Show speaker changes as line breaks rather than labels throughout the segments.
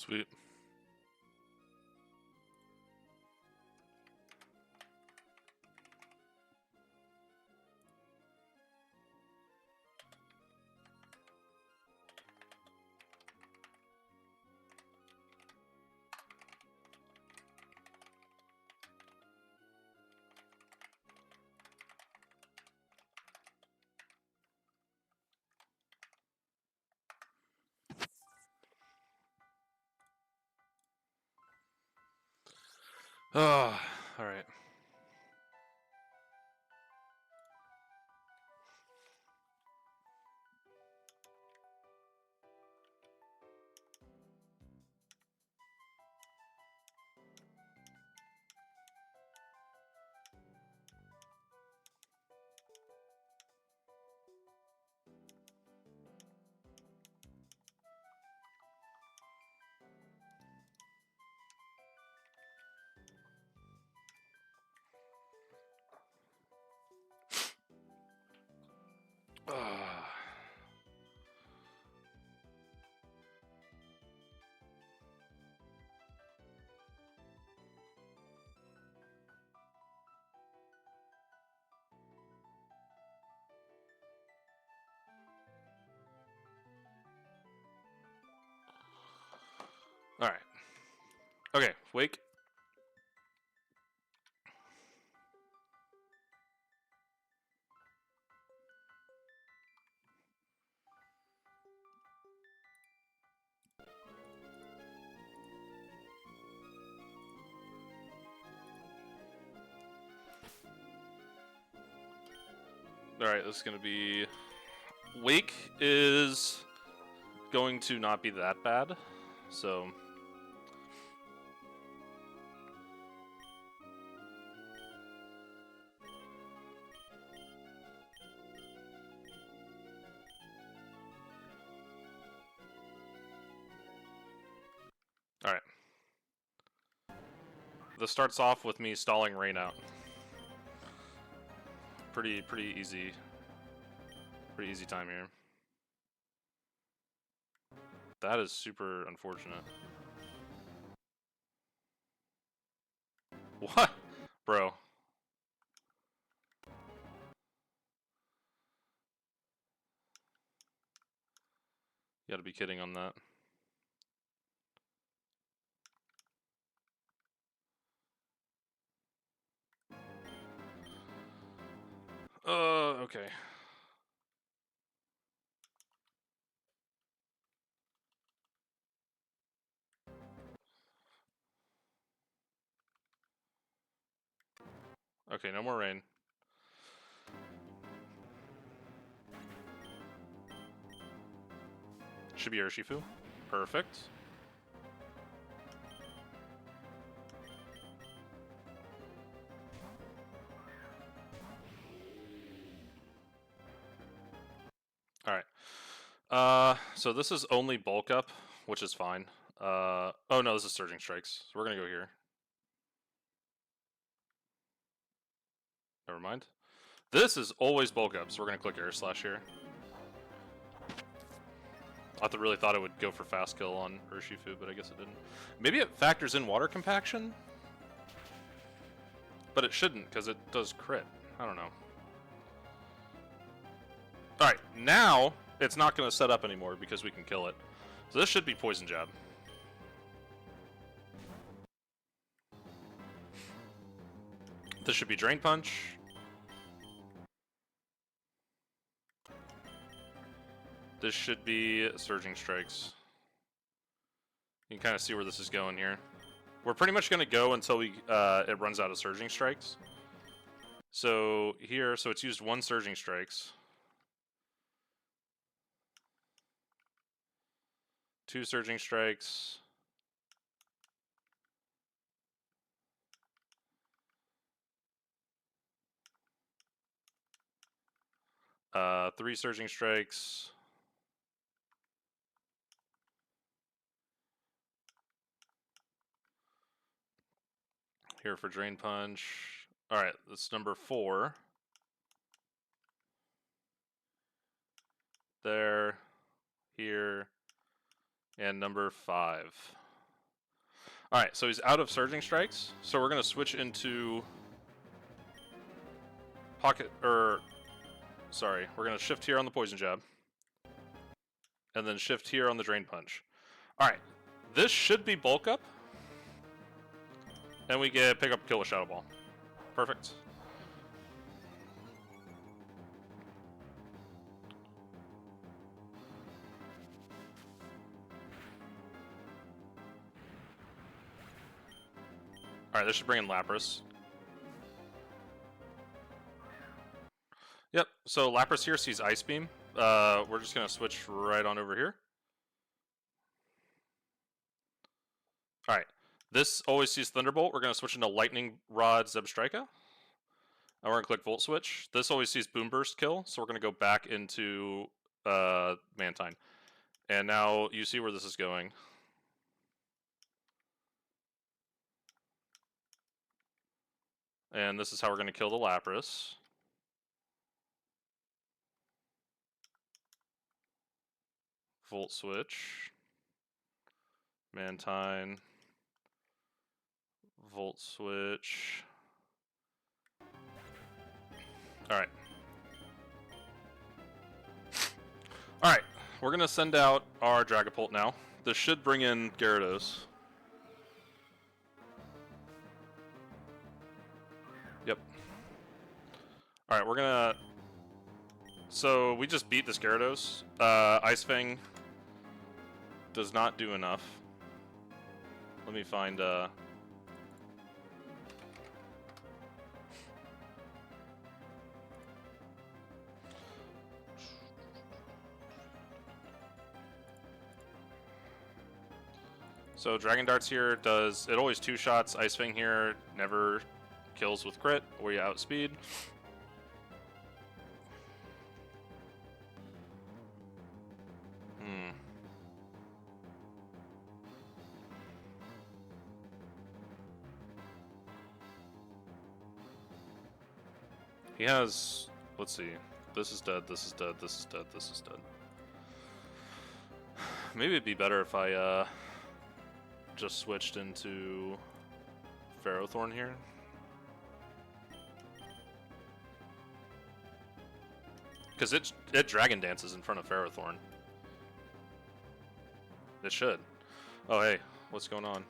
Sweet. Oh, all right. All right. Okay, wake. All right, this is going to be... Wake is going to not be that bad, so... All right. This starts off with me stalling rain out. Pretty easy. Pretty easy time here. That is super unfortunate. What? Bro. You gotta be kidding on that. Okay. Okay, no more rain. Should be Urshifu. Perfect. Alright. So this is only bulk up, which is fine. Oh no, this is Surging Strikes. So we're gonna go here. Never mind. This is always bulk up, so we're gonna click Air Slash here. I really thought it would go for fast kill on Urshifu, but I guess it didn't. Maybe it factors in water compaction? But it shouldn't, because it does crit. I don't know. Alright, now it's not going to set up anymore because we can kill it. So this should be Poison Jab. This should be Drain Punch. This should be Surging Strikes. You can kind of see where this is going here. We're pretty much going to go until it runs out of Surging Strikes. So here, so it's used 1 Surging Strikes. 2 Surging Strikes. 3 Surging Strikes. Here for Drain Punch. Alright, that's number 4. There, here, and number 5. Alright, so he's out of Surging Strikes. So we're going to switch into... Sorry, we're going to shift here on the Poison Jab. And then shift here on the Drain Punch. Alright, this should be bulk up. And we get pick up kill with Shadow Ball. Perfect. Alright, this should bring in Lapras. Yep, so Lapras here sees Ice Beam. We're just going to switch right on over here. Alright, this always sees Thunderbolt. We're going to switch into Lightning Rod Zebstrika. And we're going to click Volt Switch. This always sees Boom Burst kill, so we're going to go back into Mantine. And now you see where this is going. And this is how we're going to kill the Lapras. Volt Switch. Mantine. Volt Switch. Alright. Alright, we're going to send out our Dragapult now. This should bring in Gyarados. Yep. Alright, we're gonna... So, we just beat this Gyarados. Ice Fang does not do enough. Let me find... So Dragon Darts here does, it always 2 shots. Ice Fang here never kills with crit or you outspeed. He has, let's see, this is dead, this is dead, this is dead, this is dead. Maybe it'd be better if I just switched into Ferrothorn here. Because it Dragon Dances in front of Ferrothorn. It should. Oh hey, what's going on?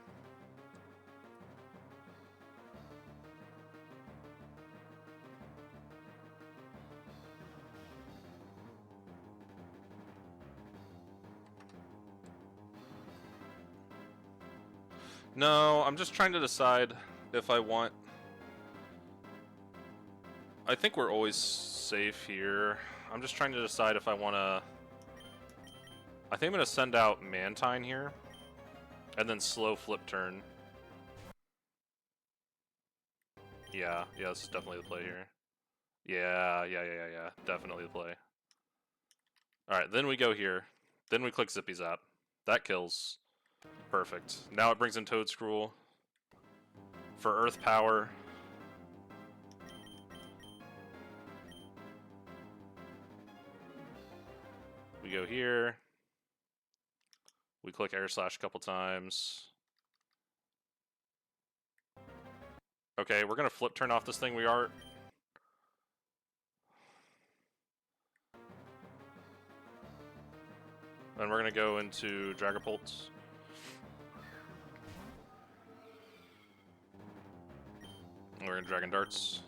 No, I'm just trying to decide if I want... I think we're always safe here. I'm just trying to decide if I want to... I think I'm going to send out Mantine here. And then slow flip turn. Yeah, this is definitely the play here. Yeah. Definitely the play. Alright, then we go here. Then we click Zippy Zap. That kills. Perfect. Now it brings in Toedscruel for Earth Power. We go here. We click Air Slash a couple times. Okay, we're gonna flip turn off this thing we are. And we're gonna go into Dragapult. We're in Dragon Darts.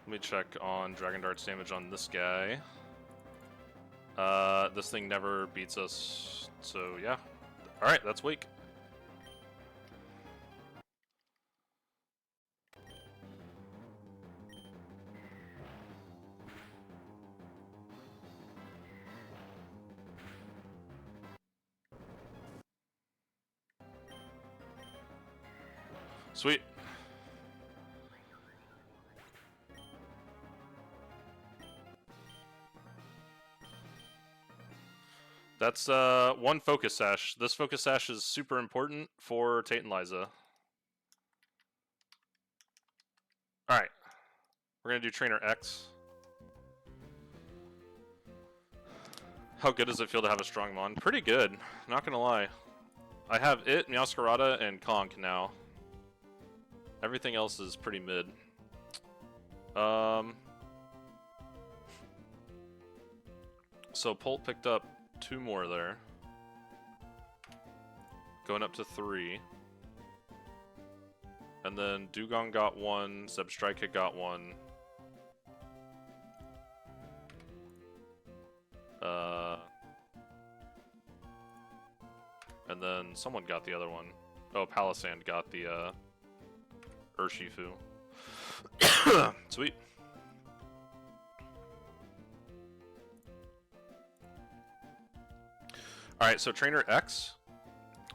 Let me check on Dragon Darts damage on this guy. This thing never beats us, so yeah. Alright, that's weak. Sweet. That's one Focus Sash. This Focus Sash is super important for Tate and Liza. Alright. We're gonna do Trainer X. How good does it feel to have a strong mon? Pretty good, not gonna lie. I have it, Meowscarada, and Conk now. Everything else is pretty mid. So Polt picked up 2 more there. Going up to 3. And then Dugong got 1, Zebstrika got 1. And then someone got the other one. Oh, Palisand got the Urshifu. Sweet. Alright, so Trainer X.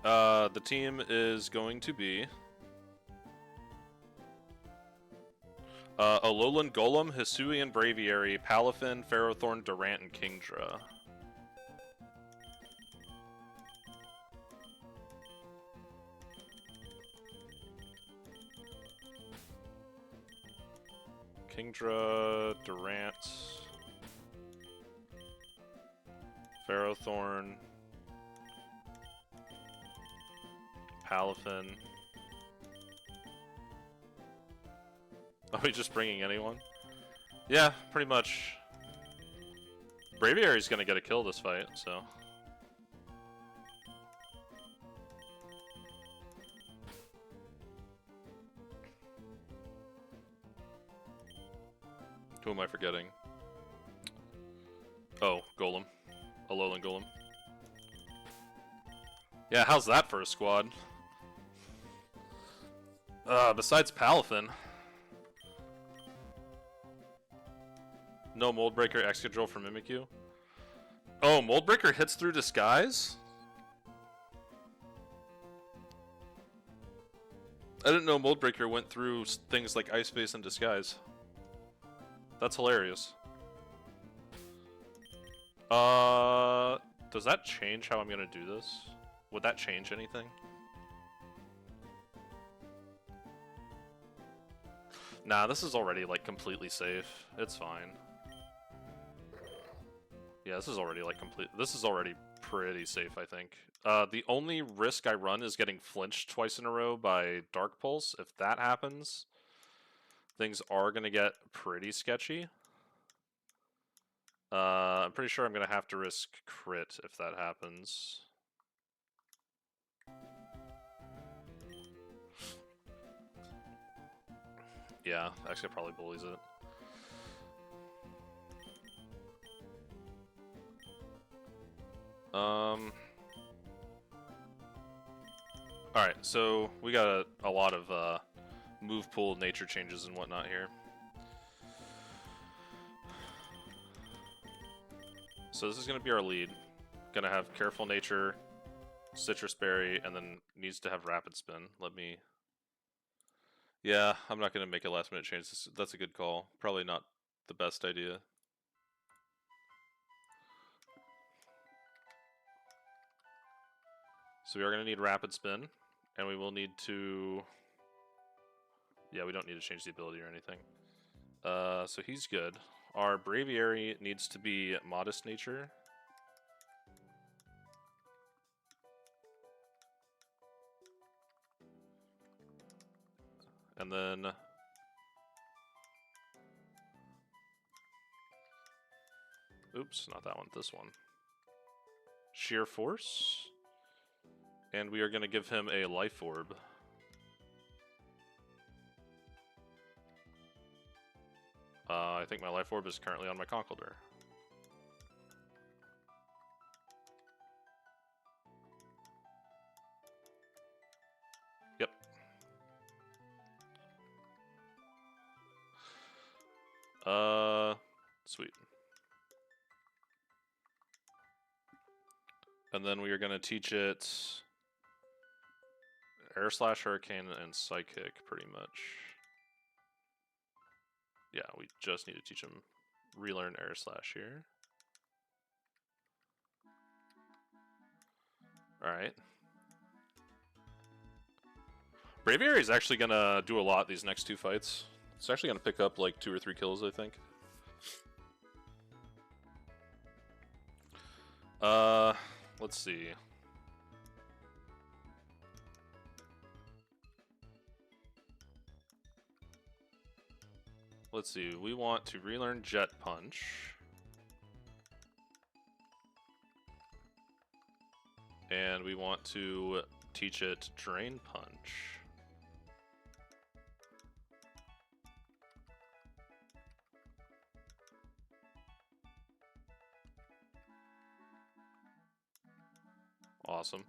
The team is going to be Alolan Golem, Hisuian Braviary, Palafin, Ferrothorn, Durant, and Kingdra. Kingdra, Durant, Ferrothorn, Palafin. Are we just bringing anyone? Yeah, pretty much. Braviary's gonna get a kill this fight, so. Who am I forgetting? Oh, Golem. Alolan Golem. Yeah, how's that for a squad? Besides Palafin. No Moldbreaker Excadrill for Mimikyu? Oh, Moldbreaker hits through Disguise? I didn't know Moldbreaker went through things like Ice Base and Disguise. That's hilarious. Does that change how I'm gonna do this? Would that change anything? Nah, this is already, like, completely safe. It's fine. Yeah, this is already, like, this is already pretty safe, I think. The only risk I run is getting flinched twice in a row by Dark Pulse. If that happens, things are gonna get pretty sketchy. I'm pretty sure I'm gonna have to risk crit if that happens. Yeah, actually probably bullies it. Alright, so we got a lot of move pool nature changes and whatnot here. So this is going to be our lead. Gonna have Careful Nature, Citrus Berry, and then needs to have Rapid Spin. Let me... Yeah, I'm not going to make a last minute change. That's a good call. Probably not the best idea. So we are going to need Rapid Spin, and we will need to... Yeah, we don't need to change the ability or anything. So he's good. Our Braviary needs to be Modest Nature. And then... Oops, not that one, this one. Sheer Force. And we are going to give him a Life Orb. I think my Life Orb is currently on my Conkeldurr. Yep. Sweet. And then we are going to teach it Air Slash, Hurricane, and Psychic, pretty much. Yeah, we just need to teach him relearn Air Slash here. Alright. Braviary is actually going to do a lot these next 2 fights. It's actually going to pick up like 2 or 3 kills, I think. Let's see. Let's see. We want to relearn Jet Punch. And we want to teach it Drain Punch. Awesome.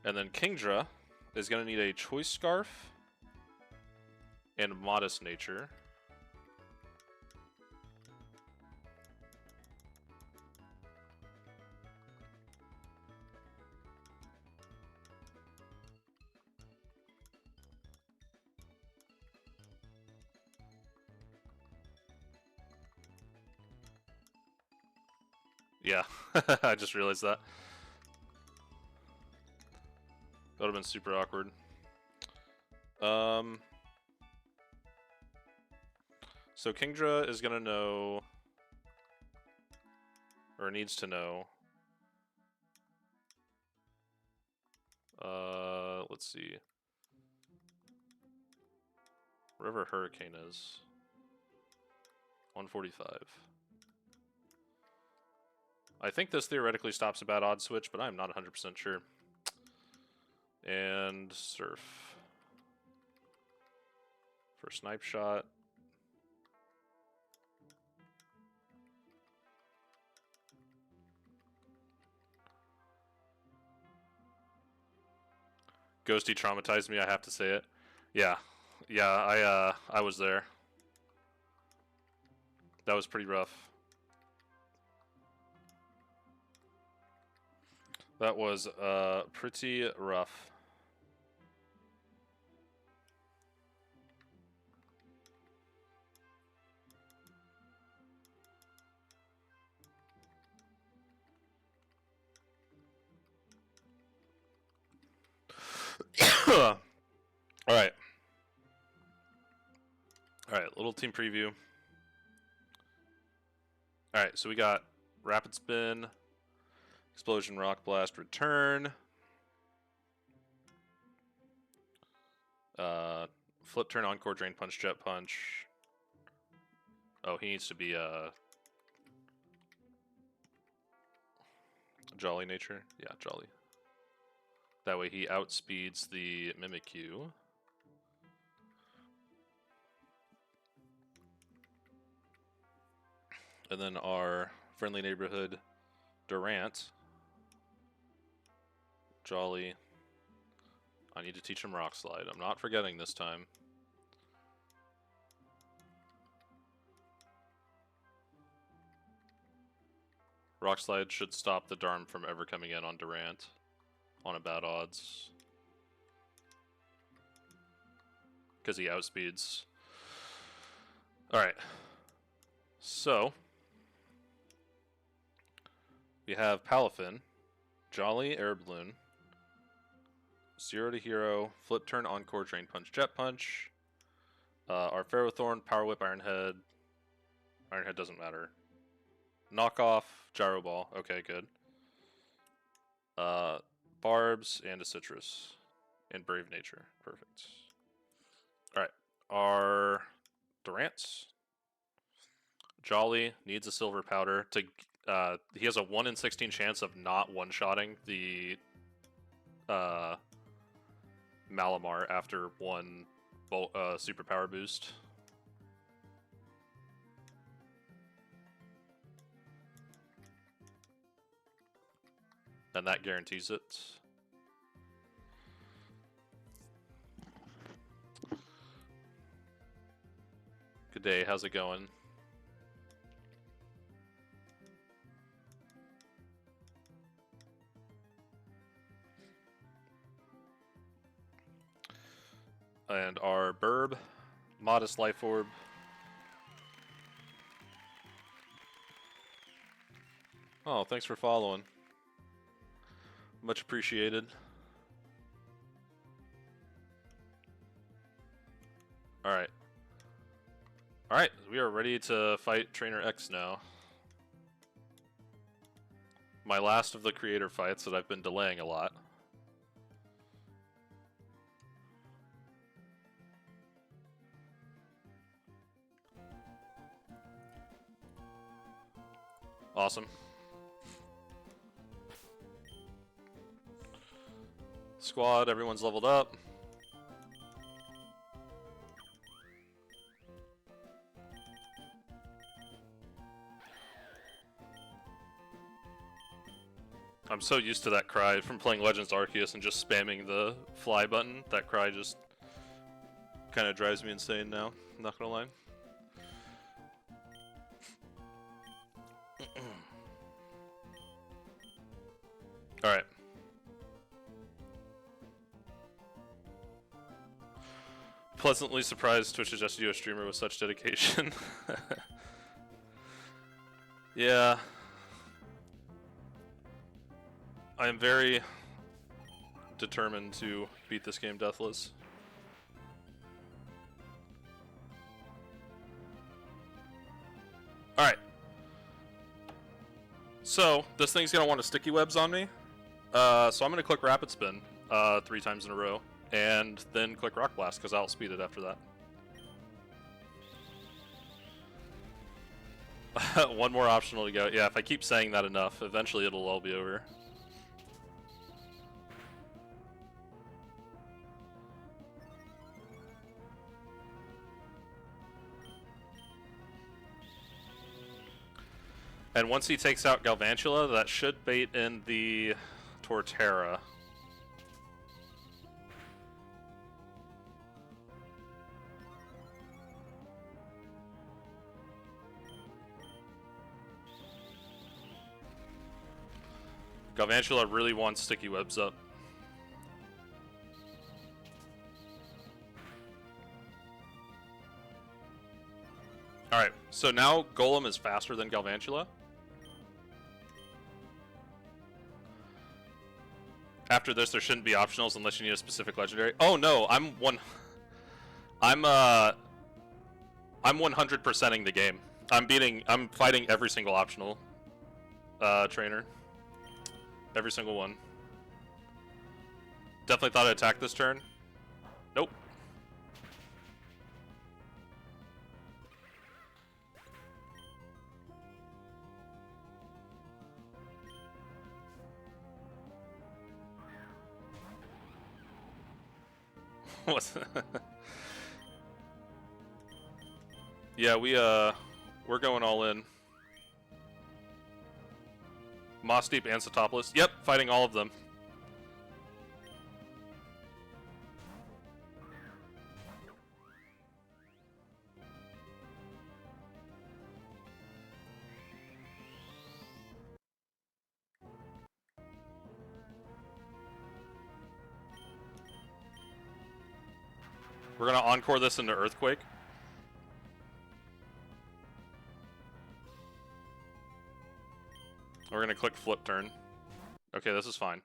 And then Kingdra is going to need a Choice Scarf and Modest Nature. Yeah, I just realized that. That would have been super awkward. So Kingdra is gonna know, or needs to know. Let's see. Wherever Hurricane is. 145. I think this theoretically stops a bad odd switch, but I'm not 100% sure. And Surf. For Snipe Shot. Ghosty traumatized me, I have to say it. Yeah. Yeah, I was there. That was pretty rough. That was pretty rough. All right. All right, little team preview. All right, so we got Rapid Spin, Explosion, Rock Blast, Return, Flip Turn, Encore, Drain Punch, Jet Punch. Oh, he needs to be Jolly Nature. Yeah, Jolly. That way he outspeeds the Mimikyu. And then our friendly neighborhood Durant. Jolly. I need to teach him Rock Slide. I'm not forgetting this time. Rock Slide should stop the Darm from ever coming in on Durant on a bad odds. Because he outspeeds. Alright. So, we have Palafin, Jolly, Air Balloon, 0 to Hero, Flip Turn, Encore, Drain Punch, Jet Punch, our Ferrothorn, Power Whip, Iron Head. Iron Head doesn't matter. Knockoff, Gyro Ball. Okay, good. Barbs, and a Citrus. And Brave Nature. Perfect. Alright. Our Durants. Jolly needs a Silver Powder to... he has a 1 in 16 chance of not one-shotting the Malamar after one superpower boost. And that guarantees it. Good day, how's it going? And our Burb, Modest Life Orb. Oh, thanks for following. Much appreciated. Alright. Alright, we are ready to fight Trainer X now. My last of the creator fights that I've been delaying a lot. Awesome. Squad, everyone's leveled up. I'm so used to that cry from playing Legends Arceus and just spamming the fly button. That cry just kind of drives me insane now, I'm not gonna lie. Alright. Pleasantly surprised Twitch suggested you a streamer with such dedication. Yeah. I am very determined to beat this game deathless. Alright. So, this thing's gonna want to sticky webs on me. So I'm gonna click Rapid Spin 3 times in a row, and then click Rock Blast, because I'll speed it after that. One more optional to go. Yeah, if I keep saying that enough, eventually it'll all be over. And once he takes out Galvantula, that should bait in the Torterra. Galvantula really wants sticky webs up. Alright, so now Golem is faster than Galvantula. After this, there shouldn't be optionals unless you need a specific legendary. Oh no, I'm 100%ing the game. I'm fighting every single optional trainer. Every single one. Definitely thought I'd attack this turn. Nope. What's Yeah, we're going all in. Moss Deep and Satopolis. Yep, fighting all of them. We're gonna encore this into Earthquake. We're gonna click flip turn. Okay, this is fine.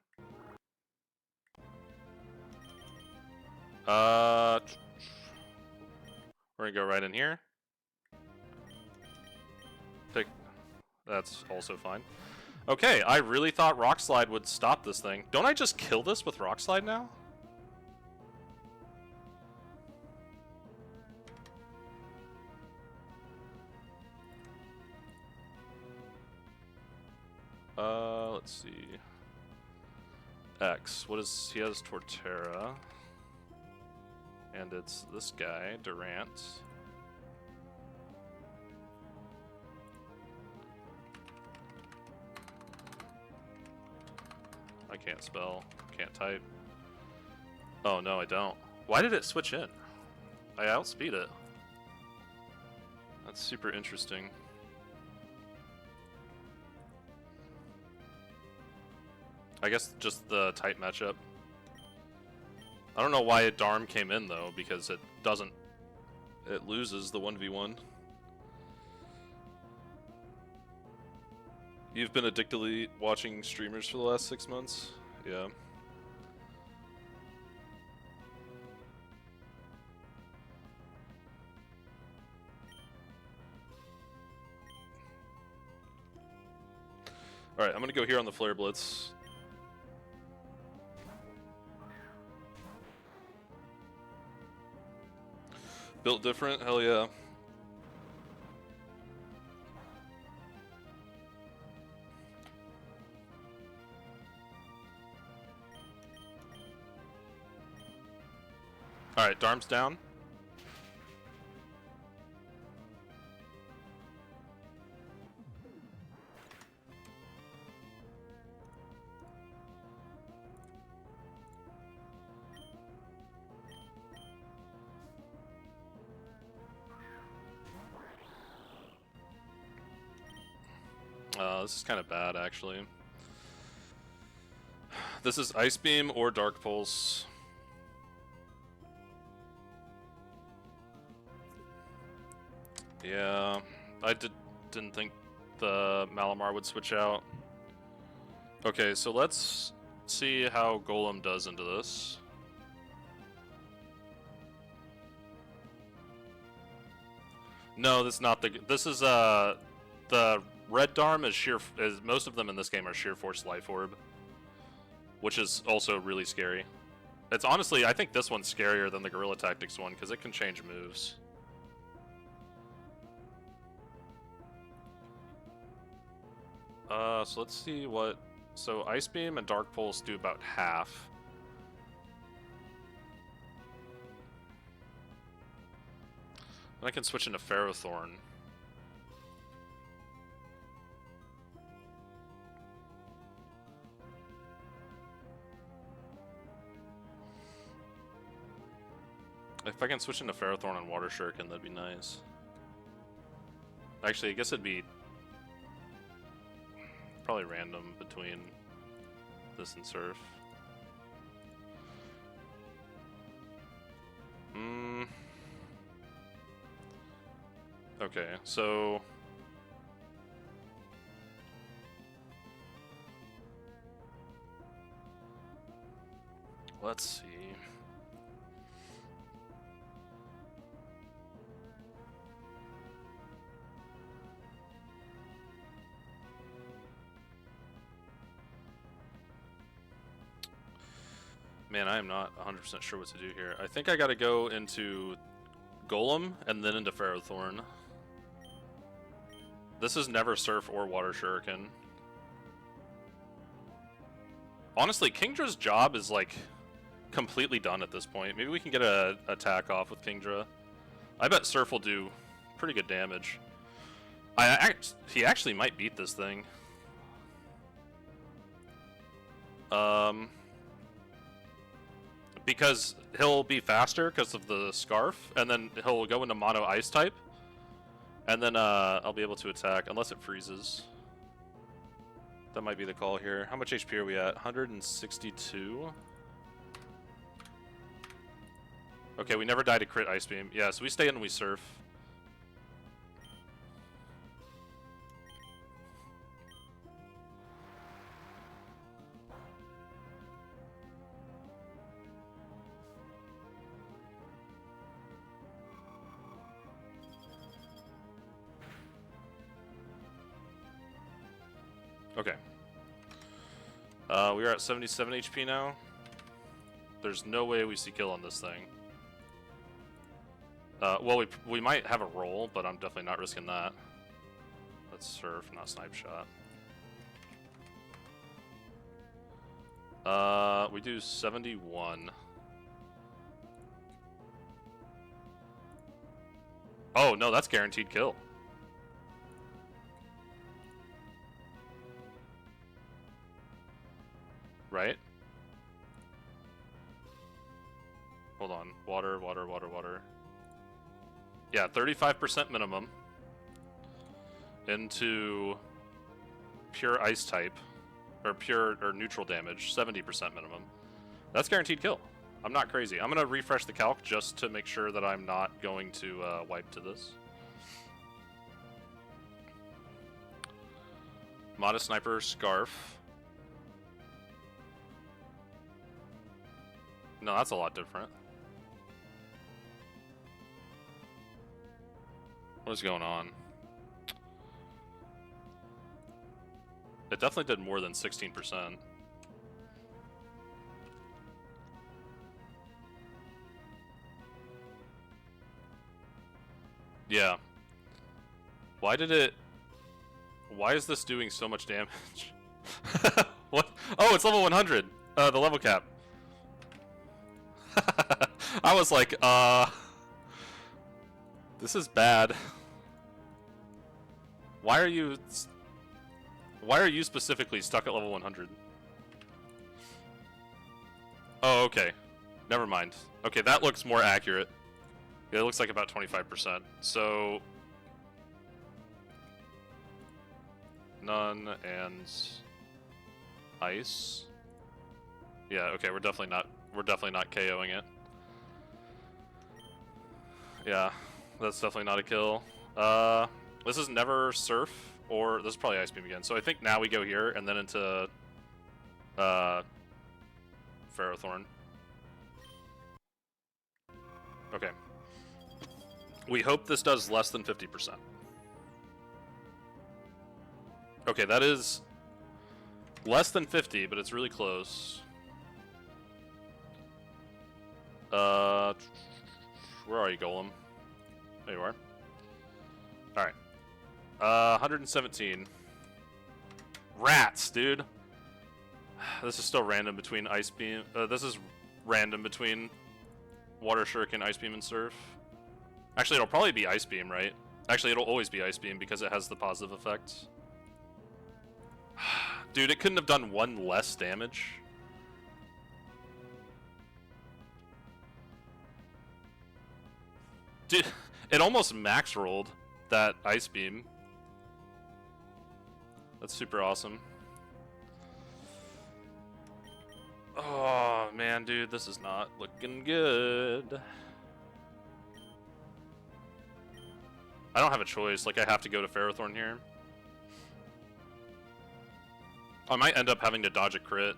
We're gonna go right in here. Take. That's also fine. Okay, I really thought Rock Slide would stop this thing. Don't I just kill this with Rock Slide now? Let's see. X. What is he has Torterra. And it's this guy, Durant. I can't spell, can't type. Oh no, I don't. Why did it switch in? I outspeed it. That's super interesting. I guess just the type matchup. I don't know why Darm came in though, because it doesn't. It loses the 1v1. You've been addictively watching streamers for the last 6 months? Yeah. Alright, I'm gonna go here on the Flare Blitz. Built different? Hell yeah. Alright, Darm's down. This is kind of bad, actually. This is Ice Beam or Dark Pulse. Yeah, I didn't think the Malamar would switch out. Okay, so let's see how Golem does into this. No, this is not the. This is the Red Darm is sheer. Is most of them in this game are Sheer Force Life Orb, which is also really scary. It's honestly, I think this one's scarier than the Guerrilla Tactics one because it can change moves. So let's see what. So Ice Beam and Dark Pulse do about half. And I can switch into Ferrothorn. If I can switch into Ferrothorn and Water Shuriken, that'd be nice. Actually, I guess it'd be probably random between this and Surf. Okay, so let's see. Man, I am not 100% sure what to do here. I think I gotta go into Golem and then into Ferrothorn. This is never Surf or Water Shuriken. Honestly, Kingdra's job is like completely done at this point. Maybe we can get a attack off with Kingdra. I bet Surf will do pretty good damage. He actually might beat this thing. Because he'll be faster because of the Scarf, and then he'll go into Mono Ice type, and then I'll be able to attack, unless it freezes. That might be the call here. How much HP are we at? 162? Okay, we never died to crit Ice Beam. Yeah, so we stay in and we Surf. Okay. We are at 77 HP now. There's no way we see kill on this thing. Well, we might have a roll, but I'm definitely not risking that. Let's Surf, not Snipe Shot. We do 71. Oh, no, that's guaranteed kill. Right? Hold on. Water, water, water, water. Yeah, 35% minimum into pure ice type, or pure or neutral damage, 70% minimum. That's guaranteed kill. I'm not crazy. I'm gonna refresh the calc just to make sure that I'm not going to wipe to this. Modest Sniper, Scarf. No, that's a lot different. What is going on? It definitely did more than 16%. Yeah. Why is this doing so much damage? What? Oh, it's level 100. The level cap. I was like, this is bad. Why are you specifically stuck at level 100? Oh, okay. Never mind. Okay, that looks more accurate. Yeah, it looks like about 25%. So none and ice. Yeah, okay, we're definitely not KOing it. Yeah, that's definitely not a kill. This is never Surf, or this is probably Ice Beam again. So I think now we go here and then into Ferrothorn. Okay. We hope this does less than 50%. Okay, that is less than 50, but it's really close. Where are you, Golem? There you are. Alright. 117. Rats, dude. This is still random between Ice Beam. This is random between Water Shuriken, Ice Beam, and Surf. Actually, it'll probably be Ice Beam, right? Actually, it'll always be Ice Beam because it has the positive effect. Dude, it couldn't have done one less damage. Dude, it almost max rolled that Ice Beam. That's super awesome. Oh, man, dude, this is not looking good. I don't have a choice. Like, I have to go to Ferrothorn here. I might end up having to dodge a crit.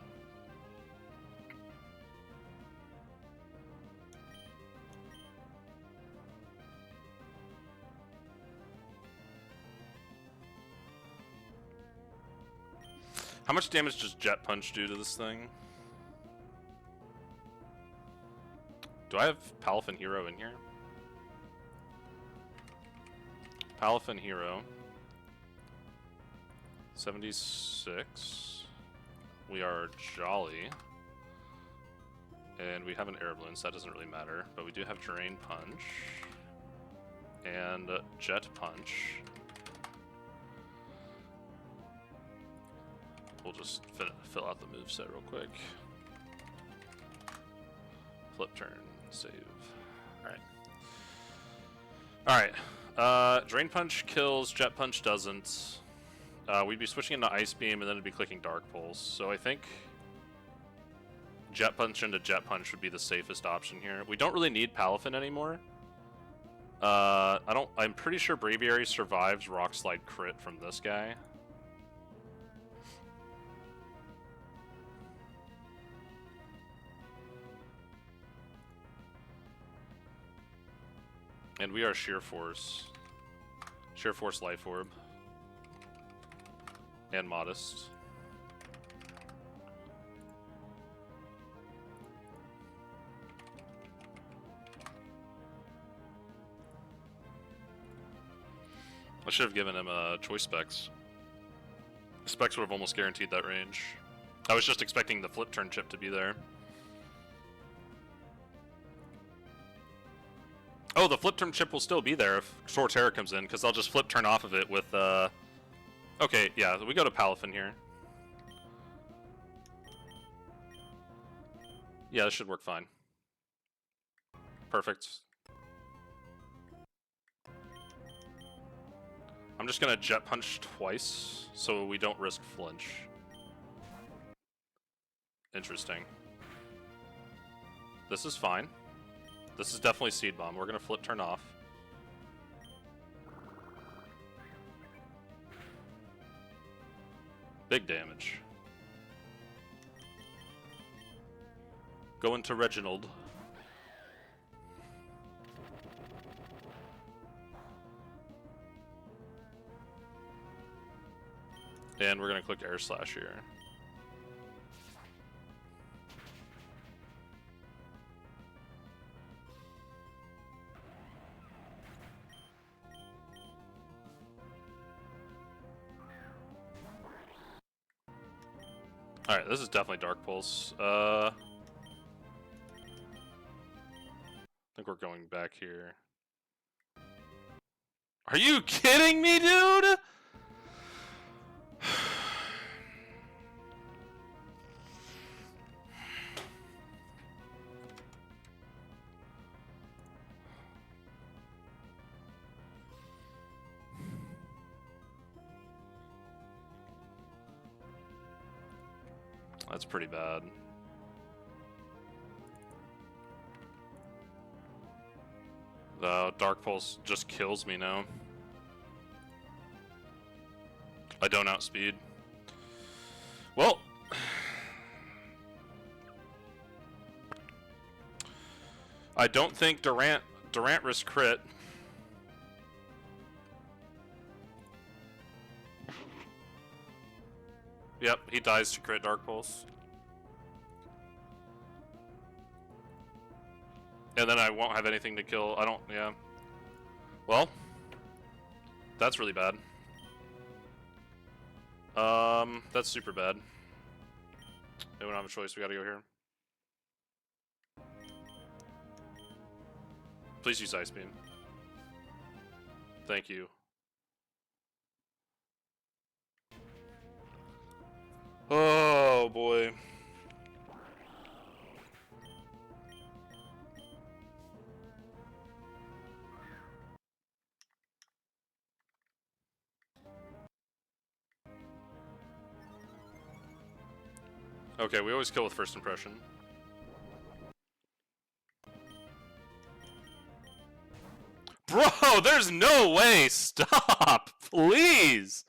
How much damage does Jet Punch do to this thing? Do I have Palafin Hero in here? Palafin Hero. 76. We are Jolly. And we have an Air Balloon, so that doesn't really matter. But we do have Drain Punch. And Jet Punch. We'll just fill out the moveset real quick. Flip turn, save. Alright. Alright. Drain Punch kills, Jet Punch doesn't. We'd be switching into Ice Beam and then it'd be clicking Dark Pulse. So I think Jet Punch into Jet Punch would be the safest option here. We don't really need Palafin anymore. I'm pretty sure Braviary survives Rock Slide crit from this guy. And we are Sheer Force. Sheer Force Life Orb. And Modest. I should have given him choice specs. Specs would have almost guaranteed that range. I was just expecting the flip turn chip to be there. Oh, the flip turn chip will still be there if Torterra comes in, because I'll just flip turn off of it with, Okay, yeah, we go to Palafin here. Yeah, this should work fine. Perfect. I'm just gonna Jet Punch twice, so we don't risk flinch. Interesting. This is fine. This is definitely Seed Bomb. We're gonna flip turn off. Big damage. Go into Reginald. And we're gonna click Air Slash here. Alright, this is definitely Dark Pulse. I think we're going back here. Are you kidding me, dude? That's pretty bad. The Dark Pulse just kills me now. I don't outspeed. Well, I don't think Durant risks crit. Yep, he dies to crit Dark Pulse. And then I won't have anything to kill. I don't, yeah. Well, that's really bad. That's super bad. We don't have a choice, we gotta go here. Please use Ice Beam. Thank you. Oh boy. Okay, we always kill with first impression. Bro, there's no way! Stop! Please!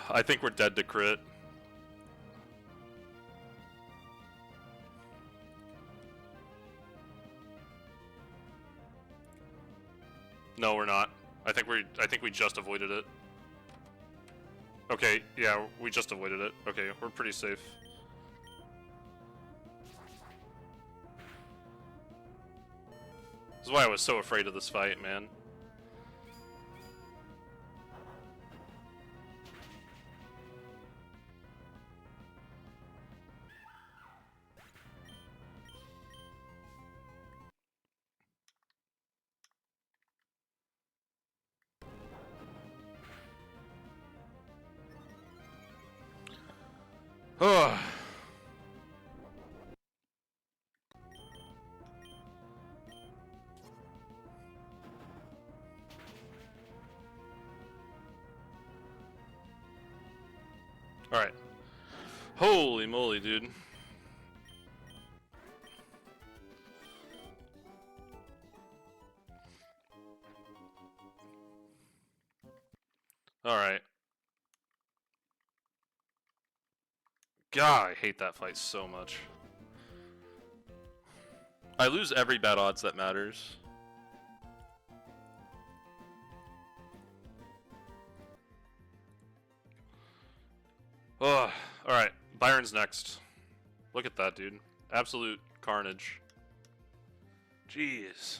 I think we're dead to crit. No, we're not. I think we just avoided it. Okay, yeah, we just avoided it. Okay, we're pretty safe. This is why I was so afraid of this fight, man. Oh. Alright. Holy moly, dude. Alright. God, I hate that fight so much. I lose every bad odds that matters. Oh, alright. Byron's next. Look at that, dude. Absolute carnage. Jeez.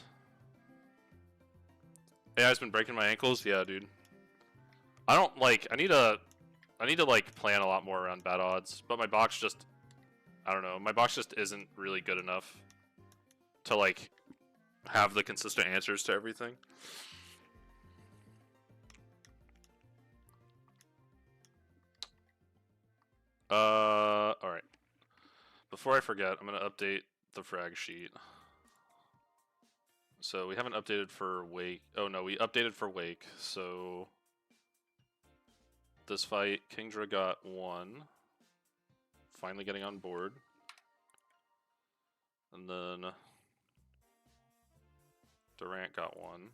AI's been breaking my ankles? Yeah, dude. I don't, like, I need to, like, plan a lot more around bad odds. But my box just, I don't know. My box just isn't really good enough to, like, have the consistent answers to everything. Alright. Before I forget, I'm gonna update the frag sheet. So we haven't updated for Wake. Oh no, we updated for Wake. So this fight, Kingdra got 1. Finally getting on board. And then Durant got 1.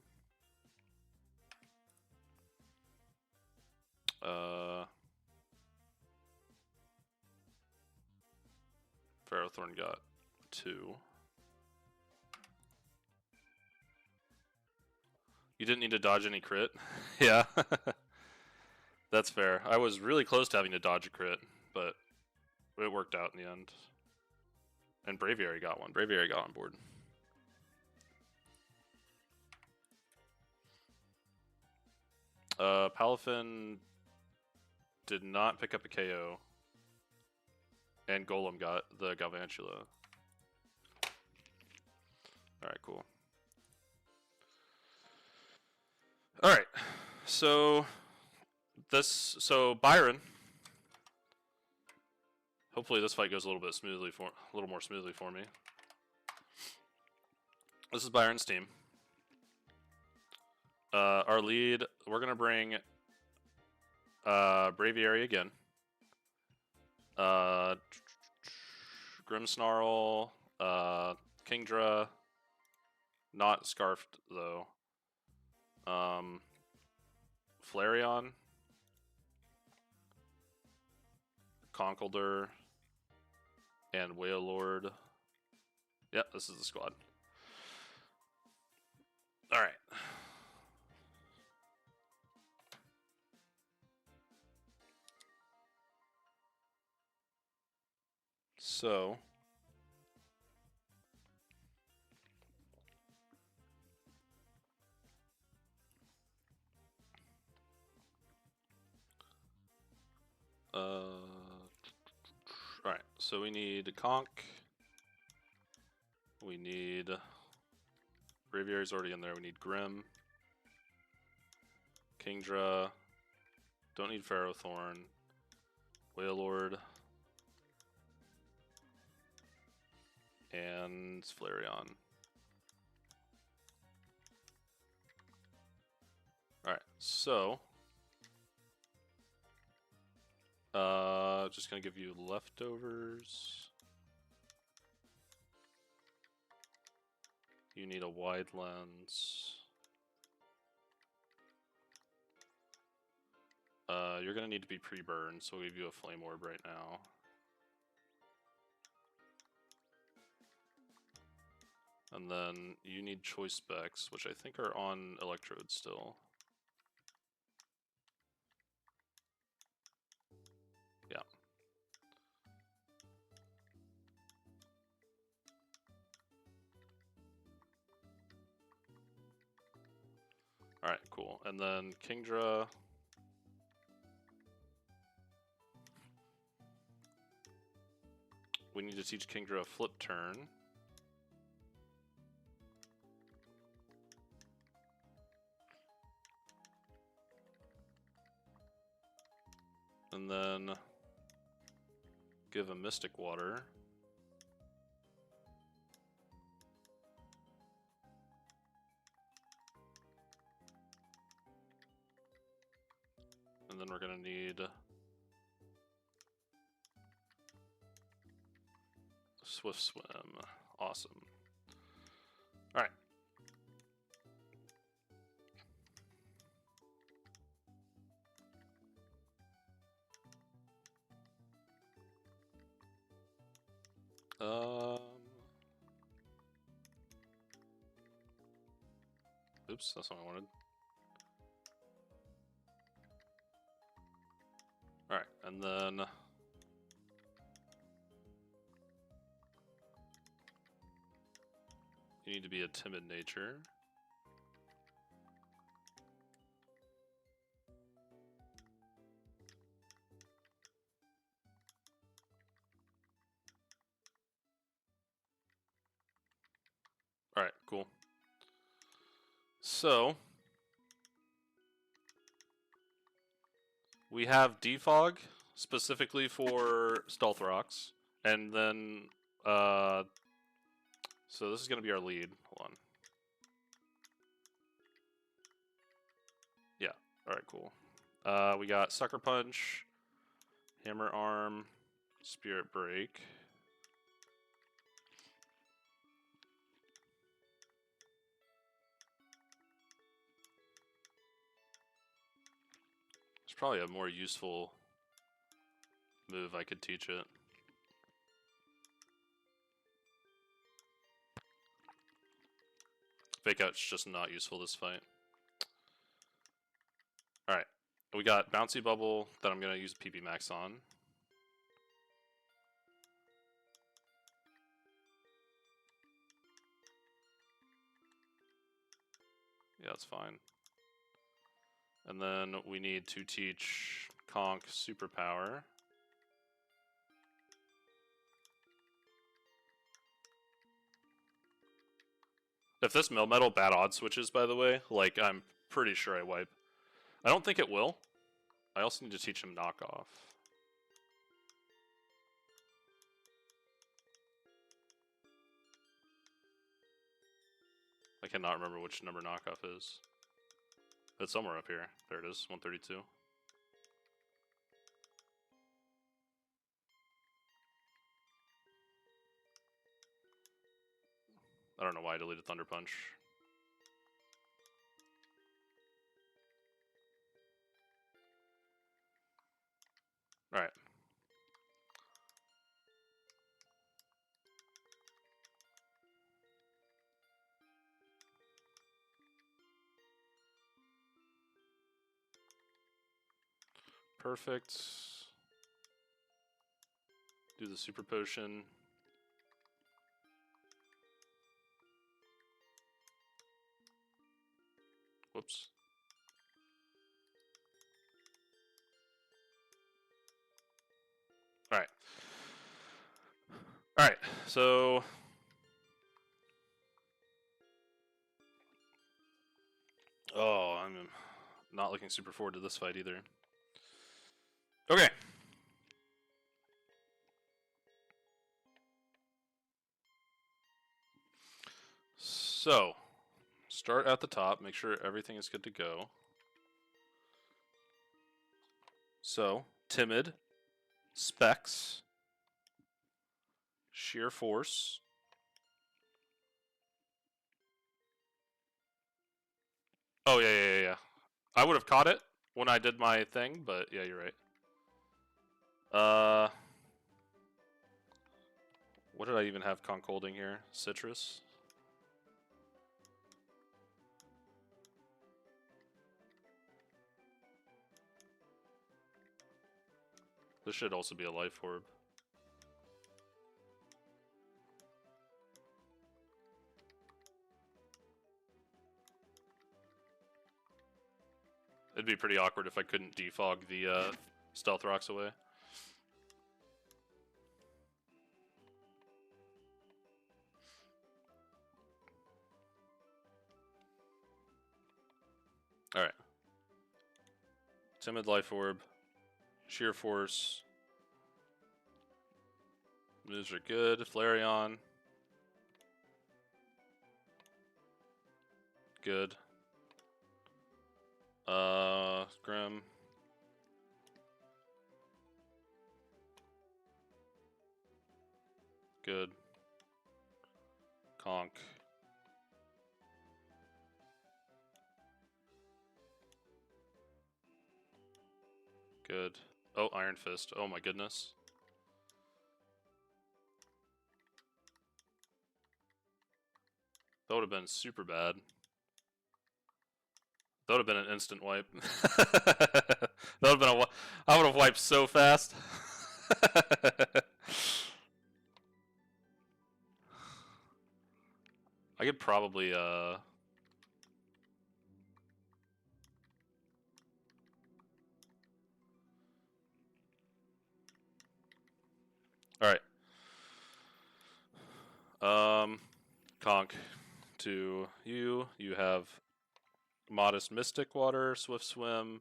Ferrothorn got 2. You didn't need to dodge any crit? Yeah. That's fair. I was really close to having to dodge a crit, but it worked out in the end. And Braviary got one. Braviary got on board. Palafin did not pick up a KO. And Golem got the Galvantula. Alright, cool. Alright. So Byron. Hopefully this fight goes a little more smoothly for me. This is Byron's team. Our lead, we're gonna bring Braviary again. Grimmsnarl, Kingdra, not Scarfed though. Flareon, Conkeldurr, and Wailord. Yep, this is the squad. Alright. So alright, so we need Conk. We need Braviary's already in there. We need Grim. Kingdra. Don't need Ferrothorn. Wailord. And Flareon. Alright, so just gonna give you leftovers. You need a wide lens. You're gonna need to be pre-burned, so we'll give you a flame orb right now. And then you need choice specs, which I think are on electrodes still. Yeah. Alright, cool. And then Kingdra. We need to teach Kingdra a flip turn. And then give a Mystic Water. And then we're gonna need Swift Swim. Awesome. Alright. Oops, that's what I wanted. Alright, and then you need to be a timid nature. Alright, cool. So we have Defog specifically for Stealth Rocks, and then so this is gonna be our lead. Hold on. Yeah. Alright, cool. We got Sucker Punch, Hammer Arm, Spirit Break. There's probably a more useful move I could teach it. Fake Out's just not useful this fight. Alright. We got Bouncy Bubble that I'm going to use PP Max on. Yeah, that's fine. And then we need to teach Conk Superpower. If this Melmetal bad odd switches, by the way, like, I'm pretty sure I wipe. I don't think it will. I also need to teach him Knockoff. I cannot remember which number Knockoff is. It's somewhere up here. There it is, 132. I don't know why I deleted Thunder Punch. Alright. Perfect. Do the Super Potion. Whoops. Alright. Alright, so... Oh, I'm not looking super forward to this fight either. Okay. So, start at the top, make sure everything is good to go. So, Timid, Specs, Sheer Force, oh yeah. I would have caught it when I did my thing, but yeah, you're right. What did I even have Conk holding here? Citrus? This should also be a Life Orb. It'd be pretty awkward if I couldn't defog the Stealth Rocks away. Alright. Timid Life Orb. Sheer Force. Moves are good. Flareon. Good. Grim. Good. Conk. Good. Oh, Iron Fist. Oh my goodness. That would have been super bad. That would have been an instant wipe. That would have been I would have wiped so fast. I could probably Alright. Conk to you. You have Modest Mystic Water, Swift Swim,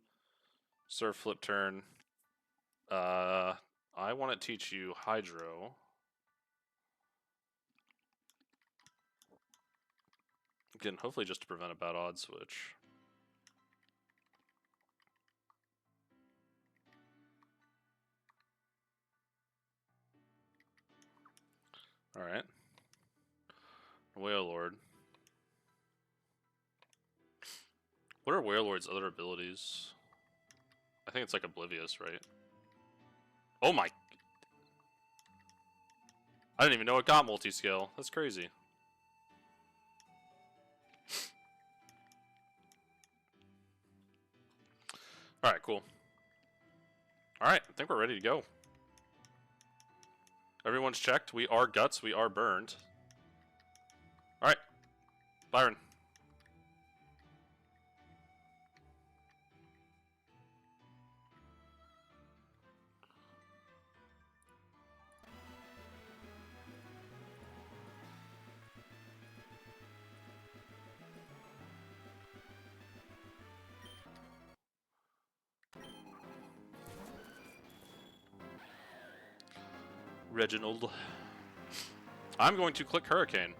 Surf Flip Turn. I want to teach you Hydro. Again, hopefully just to prevent a bad odd switch. Alright. Wailord. What are Wailord's other abilities? I think it's like Oblivious, right? Oh my... I didn't even know it got multi-scale. That's crazy. Alright, cool. Alright, I think we're ready to go. Everyone's checked. We are guts. We are burned. Alright. Byron. Reginald. I'm going to click Hurricane.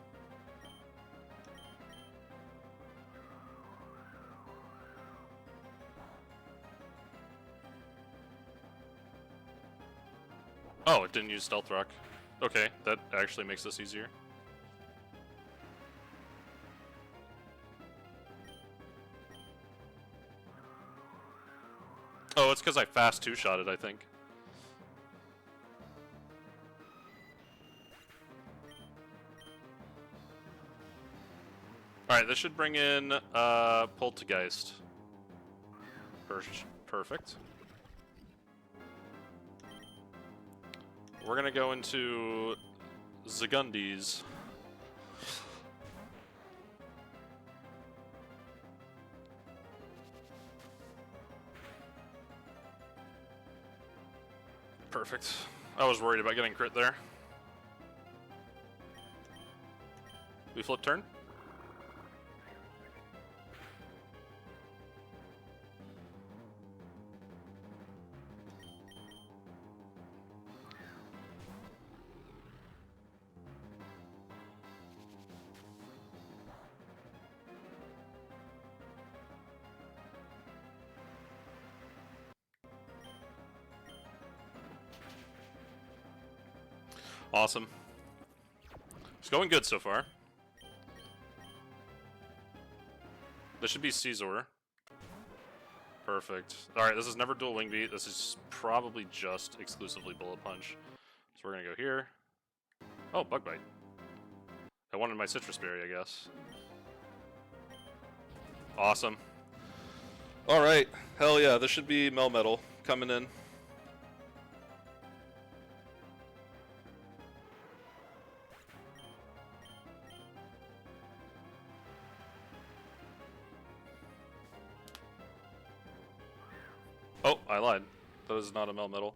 Oh, it didn't use Stealth Rock. Okay, that actually makes this easier. Oh, it's because I fast two-shot it, I think. Alright, this should bring in Poltergeist. Perfect. We're gonna go into Zagundis. Perfect. I was worried about getting crit there. We flip turn? Awesome. It's going good so far. This should be Caesar. Perfect. Alright, this is never dual wing beat. This is probably just exclusively bullet punch. So we're gonna go here. Oh, bug bite. I wanted my citrus berry, I guess. Awesome. Alright. Hell yeah, this should be Melmetal coming in. Oh, I lied. That is not a Melmetal.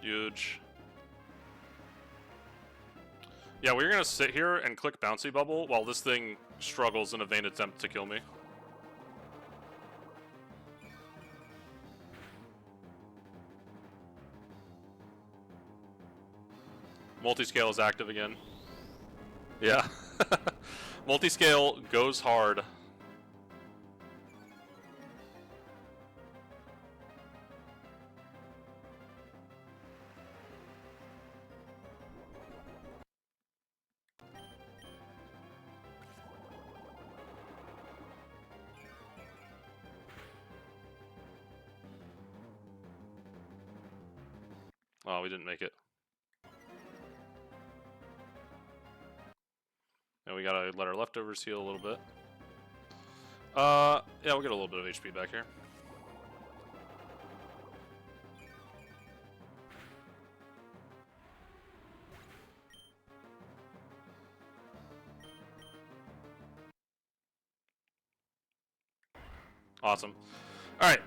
Huge. Yeah, we're gonna sit here and click Bouncy Bubble while this thing struggles in a vain attempt to kill me. Multiscale is active again. Yeah. Multiscale goes hard. Oh, we didn't make it. And we gotta let our leftovers heal a little bit. Yeah, we'll get a little bit of HP back here. Awesome. Alright.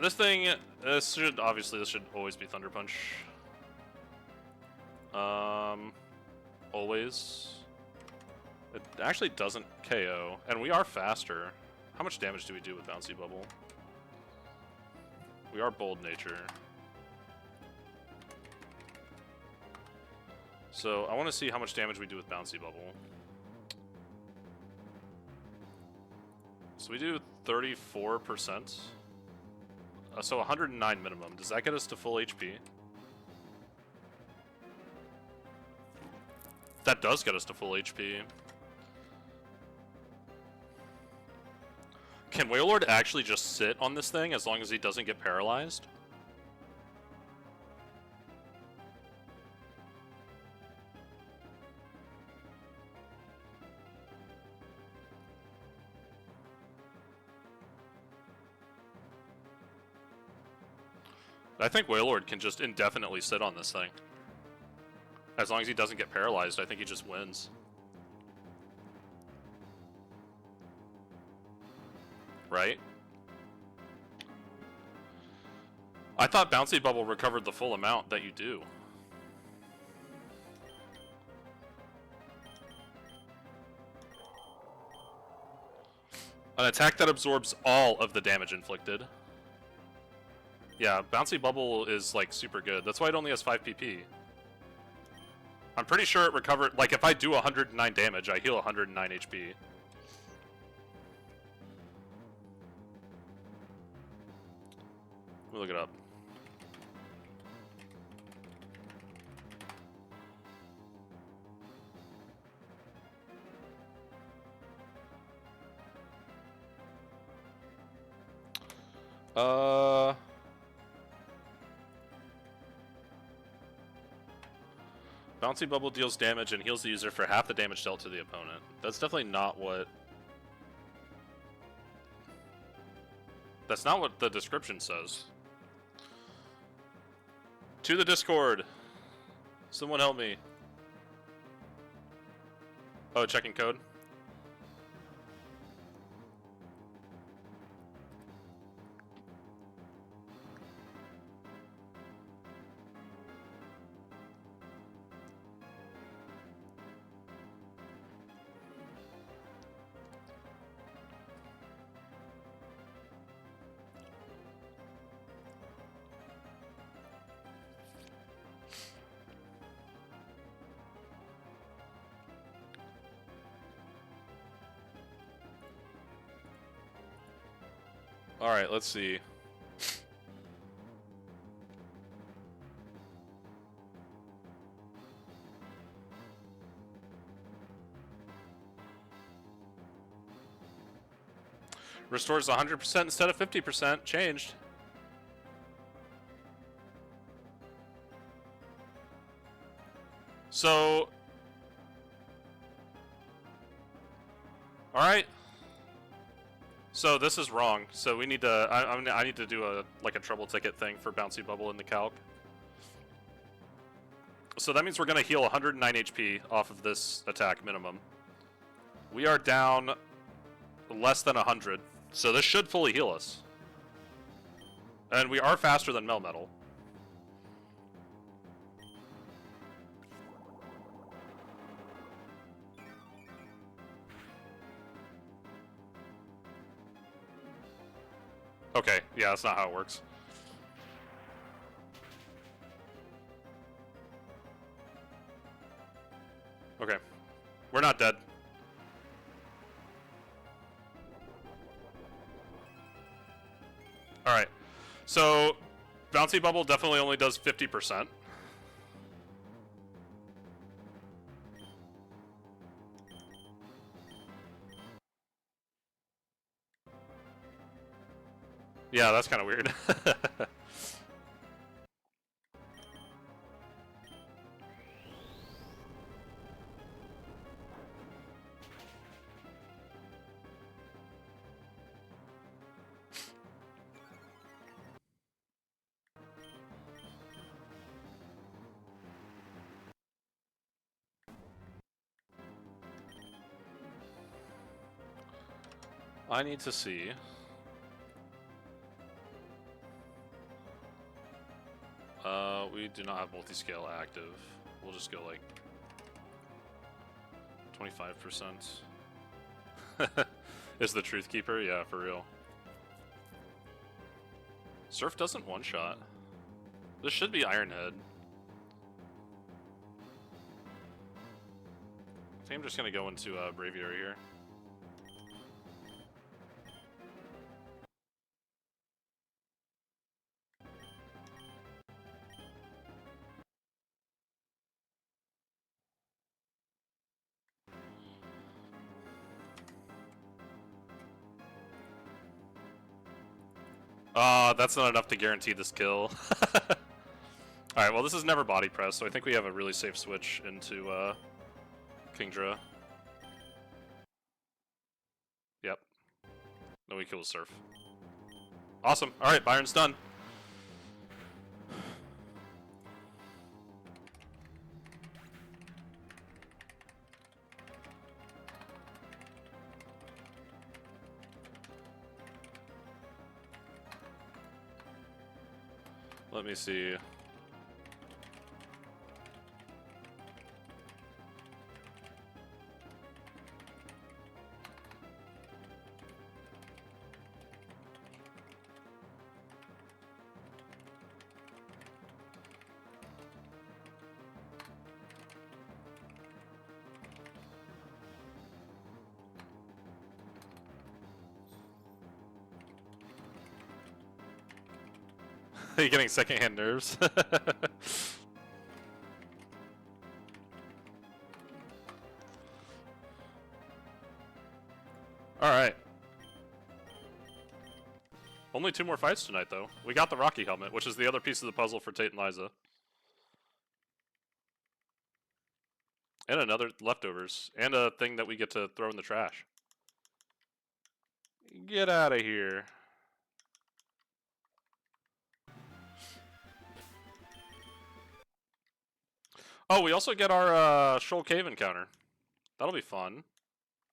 This should always be Thunder Punch. Always. It actually doesn't KO, and we are faster. How much damage do we do with Bouncy Bubble? We are Bold Nature. So, I want to see how much damage we do with Bouncy Bubble. So we do 34%. So 109 minimum. Does that get us to full HP? That does get us to full HP. Can Wailord actually just sit on this thing as long as he doesn't get paralyzed? I think Wailord can just indefinitely sit on this thing. As long as he doesn't get paralyzed, I think he just wins. Right? I thought Bouncy Bubble recovered the full amount that you do. An attack that absorbs all of the damage inflicted. Yeah, Bouncy Bubble is, like, super good. That's why it only has 5 PP. I'm pretty sure it recovered... Like, if I do 109 damage, I heal 109 HP. Let me look it up. Bouncy Bubble deals damage and heals the user for half the damage dealt to the opponent. That's definitely not what... That's not what the description says. To the Discord! Someone help me. Oh, checking code? Alright, let's see. Restores 100% instead of 50%. Changed. So... Alright. So this is wrong. So we need to... I need to do a trouble ticket thing for Bouncy Bubble in the calc. So that means we're going to heal 109 HP off of this attack minimum. We are down less than 100. So this should fully heal us. And we are faster than Melmetal. Okay, yeah, that's not how it works. Okay. We're not dead. Alright. So, Bouncy Bubble definitely only does 50%. Yeah, that's kind of weird. I need to see. We do not have multi-scale active. We'll just go like 25%. Is the Truth Keeper? Yeah, for real. Surf doesn't one-shot. This should be Ironhead. I think I'm just gonna go into Braviary here. That's not enough to guarantee this kill. Alright, well this is never body press, so I think we have a really safe switch into Kingdra. Yep. Then we kill the Surf. Awesome. Alright, Byron's done. Let me see. Are you getting secondhand nerves? Alright. Only 2 more fights tonight, though. We got the Rocky helmet, which is the other piece of the puzzle for Tate and Liza. And another leftovers. And a thing that we get to throw in the trash. Get out of here. Oh, we also get our Shoal Cave encounter. That'll be fun.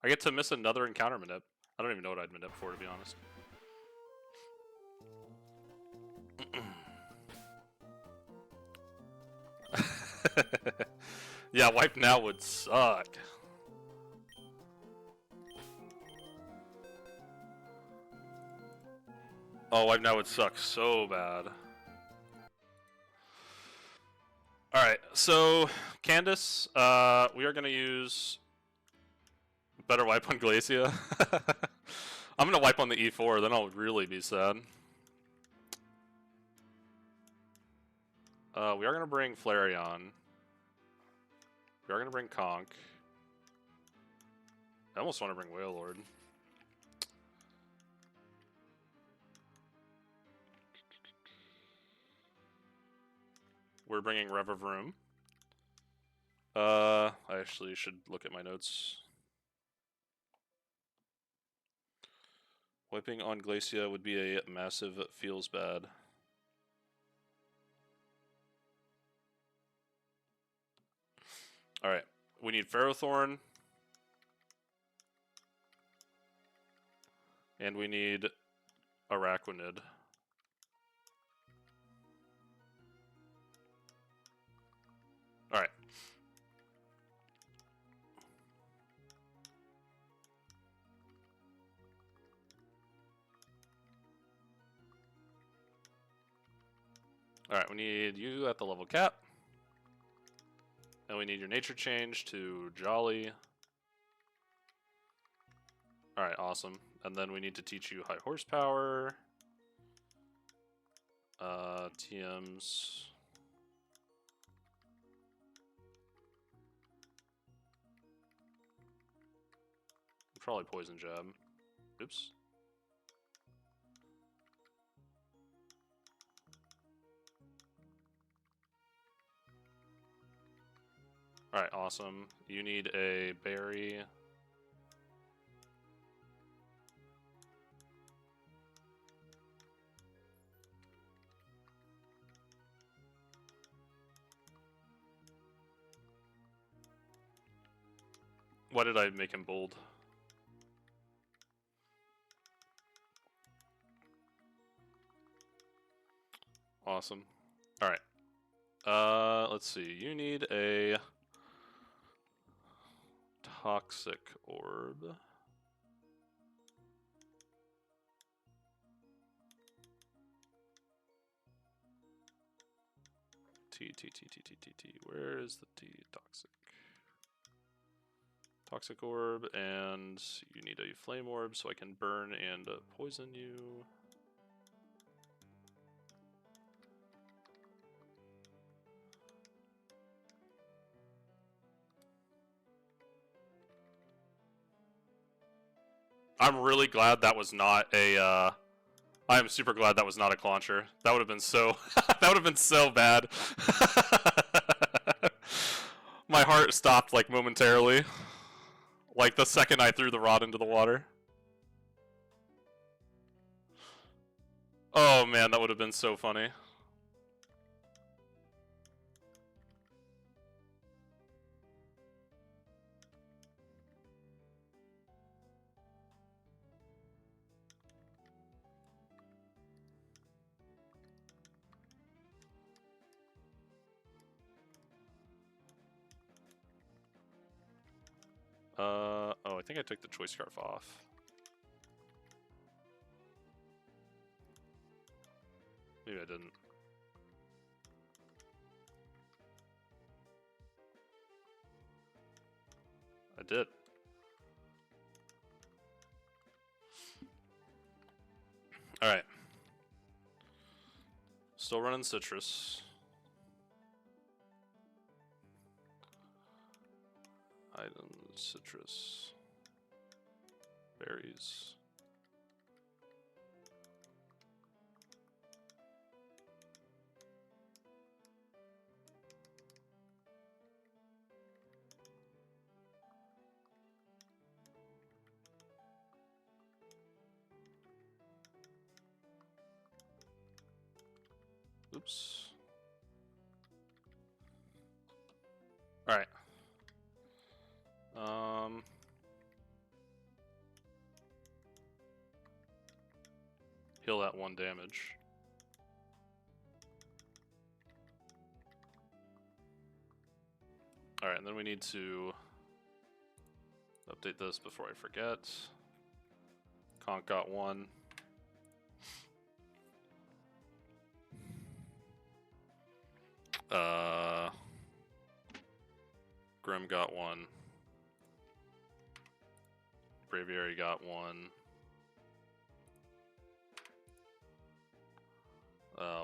I get to miss another encounter manip. I don't even know what I'd manip for, to be honest. Yeah, wipe now would suck. Oh, wipe now would suck so bad. Alright, so Candice, we are going to use better wipe on Glacia. I'm going to wipe on the E4, then I'll really be sad. We are going to bring Flareon. We are going to bring Conk. I almost want to bring Wailord. We're bringing Revavroom. I actually should look at my notes. Wiping on Glacia would be a massive feels bad. Alright, we need Ferrothorn. And we need Araquanid. Alright. Alright, we need you at the level cap. And we need your nature change to Jolly. Alright, awesome. And then we need to teach you high horsepower. TMs. Probably poison jab. Oops. Alright, awesome. You need a berry. Why did I make him bold? Awesome. Alright. Let's see. You need a toxic orb. T. Where is the T? Toxic. Toxic orb, and you need a flame orb so I can burn and poison you. I'm really glad that was not a I am super glad that was not a clauncher. That would have been so that would have been so bad. My heart stopped like momentarily. Like the second I threw the rod into the water. Oh man, that would have been so funny. Oh, I think I took the choice scarf off. Maybe I didn't. I did. Alright. Still running citrus. Items, citrus. Berries. Oops. Alright. Heal that 1 damage. Alright, and then we need to update this before I forget. Conk got 1. Grim got 1. Braviary got 1.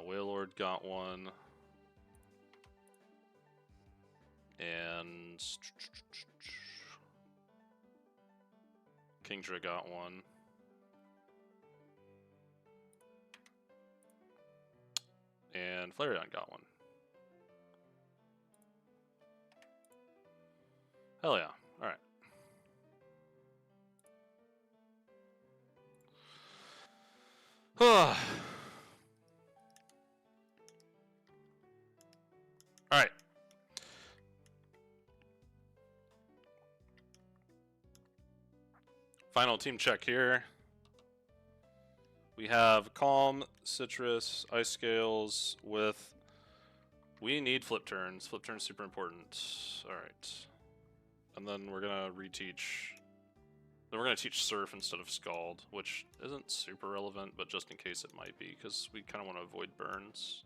Wailord got 1. And Kingdra got 1. And Flareon got 1. Hell yeah. Alright. Alright. Final team check here. We have Calm, Citrus, Ice Scales with... We need flip turns. Flip turns super important. Alright. And then we're gonna reteach... Then we're gonna teach Surf instead of Scald, which isn't super relevant, but just in case it might be, because we kind of want to avoid burns.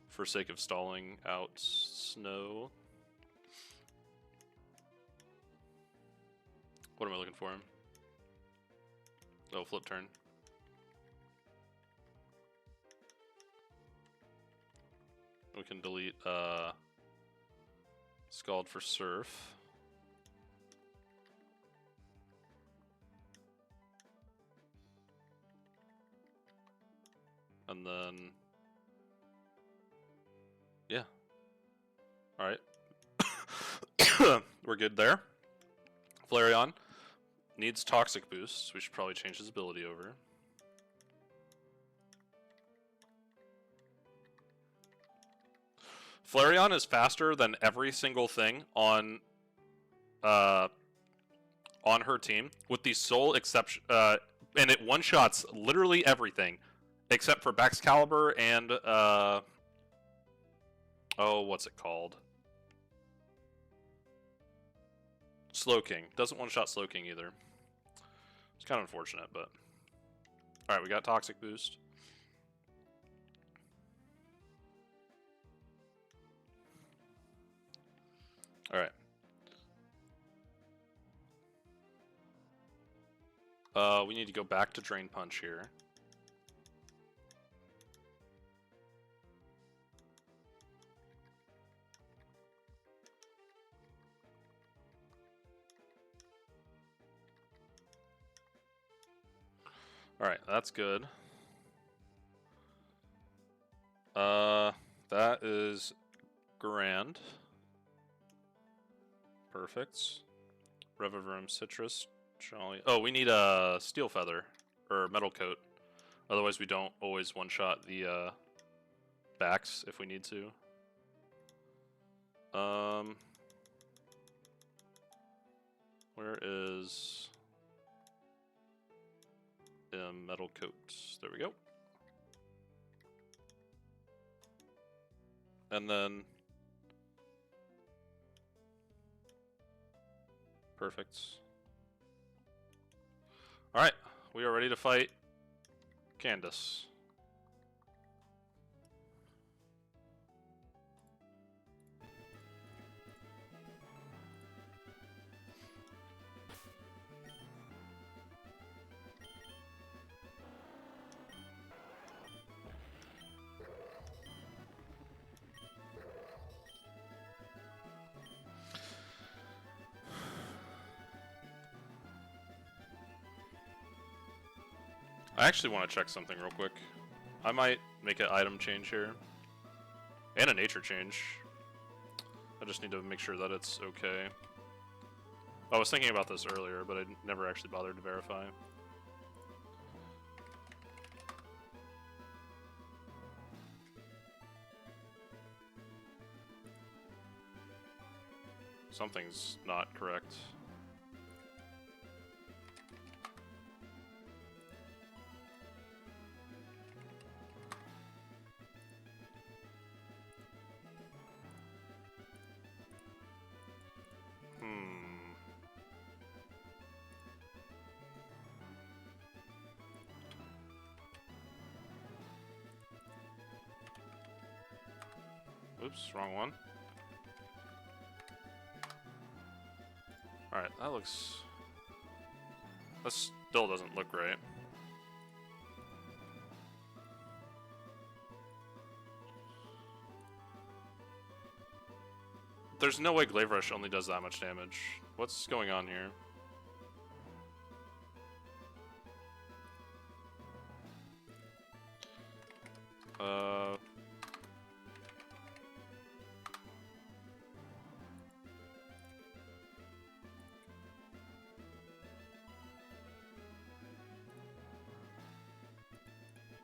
For sake of stalling out Snow. What am I looking for? Oh, flip turn. We can delete Scald for Surf. And then... Yeah. Alright. We're good there. Flareon needs Toxic Boost. We should probably change his ability over. Flareon is faster than every single thing on her team, with the sole exception, and it one-shots literally everything, except for Baxcalibur and, oh, what's it called? Slowking. Doesn't one-shot Slowking either. It's kind of unfortunate, but... Alright, we got Toxic Boost. Alright. We need to go back to Drain Punch here. Alright, that's good. That is grand. Perfect. Revivrum, Citrus, Jolly. Oh, we need a Steel Feather, or Metal Coat. Otherwise we don't always one-shot the backs if we need to. Where is Metal Coat? There we go. And then perfect. Alright, we are ready to fight Candice. I actually want to check something real quick. I might make an item change here. And a nature change. I just need to make sure that it's okay. I was thinking about this earlier, but I never actually bothered to verify. Something's not correct. Oops, wrong one. Alright, that looks... That still doesn't look right. There's no way Glaive Rush only does that much damage. What's going on here?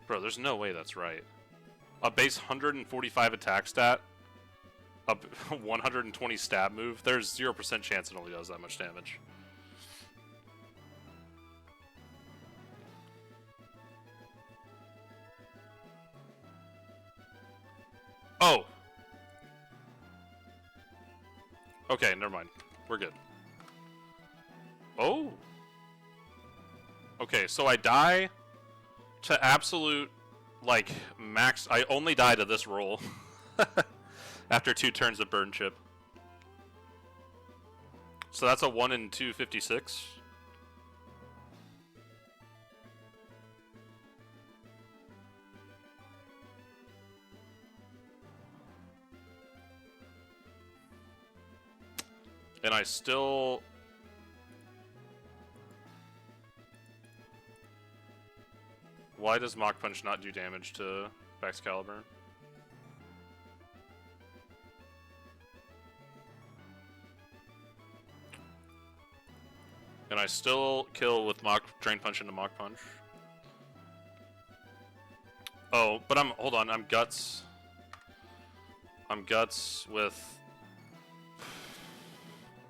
Bro, there's no way that's right. A base 145 attack stat, a 120 stab move, there's 0% chance it only does that much damage. Oh! Okay, never mind. We're good. Oh! Okay, so I die to absolute, like, max... I only die to this roll. After 2 turns of Burn Chip. So that's a 1 in 256. And I still... Why does Mach Punch not do damage to Excalibur? And I still kill with Drain Punch into Mach Punch. Oh, but hold on, I'm Guts. I'm Guts with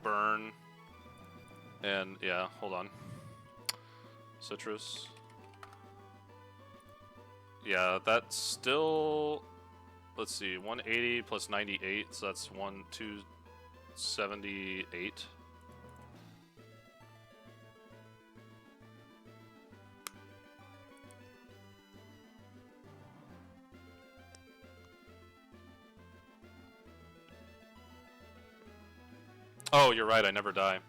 Burn. And yeah, hold on. Citrus. Yeah, that's still, let's see, 180 plus 98, so that's 278. Oh, you're right, I never die.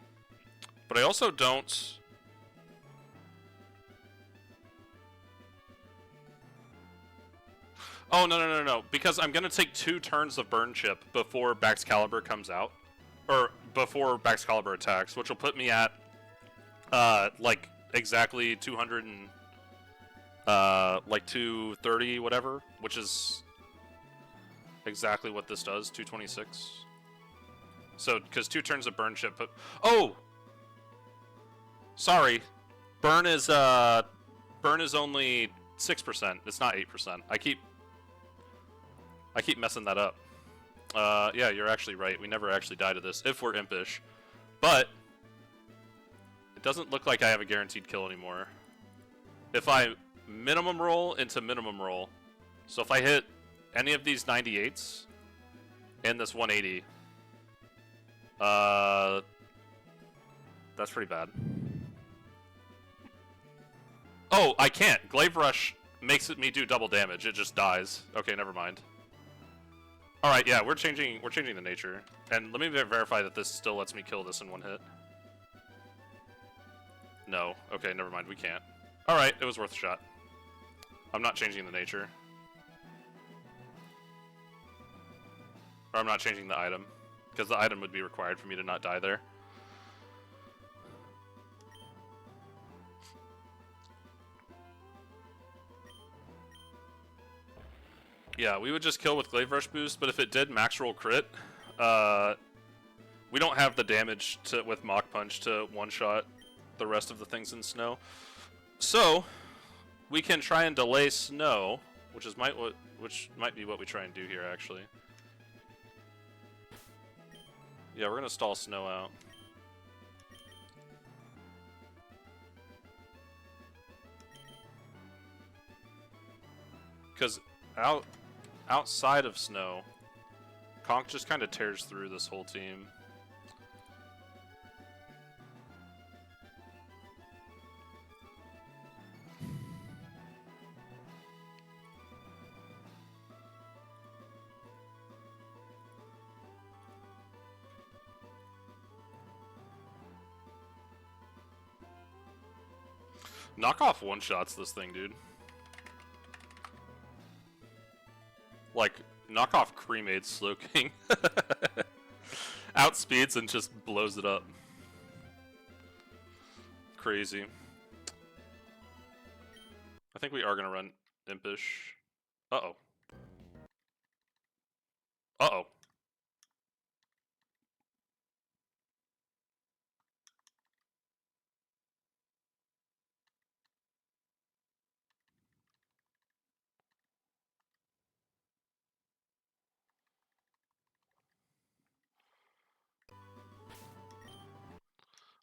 But I also don't... Oh, no. Because I'm going to take 2 turns of Burn Chip before Excalibur comes out. Or before Excalibur attacks, which will put me at, like, exactly 200 and... like 230, whatever, which is exactly what this does, 226. So, because 2 turns of burn chip, but oh, sorry, burn is only 6%. It's not 8%. I keep messing that up. Yeah, you're actually right. We never actually die to this if we're impish, but it doesn't look like I have a guaranteed kill anymore. If I minimum roll into minimum roll, so if I hit any of these 98s and this 180, that's pretty bad. Oh, I can't. Glaive Rush makes me do double damage. It just dies. Okay, never mind. All right, yeah, we're changing the nature. And let me verify that this still lets me kill this in 1 hit. No. Okay, never mind. We can't. All right, it was worth a shot. I'm not changing the nature. Or I'm not changing the item, because the item would be required for me to not die there. Yeah, we would just kill with Glaive Rush boost, but if it did max roll crit, we don't have the damage with Mach Punch to one-shot the rest of the things in snow. So, we can try and delay snow, which might be what we try and do here, actually. Yeah, we're gonna stall snow out. Because outside of snow, Conk just kind of tears through this whole team. Knock off one-shots this thing, dude. Like, knock off Cremade's Slow King. Outspeeds and just blows it up. Crazy. I think we are going to run Impish. Uh-oh. Uh-oh.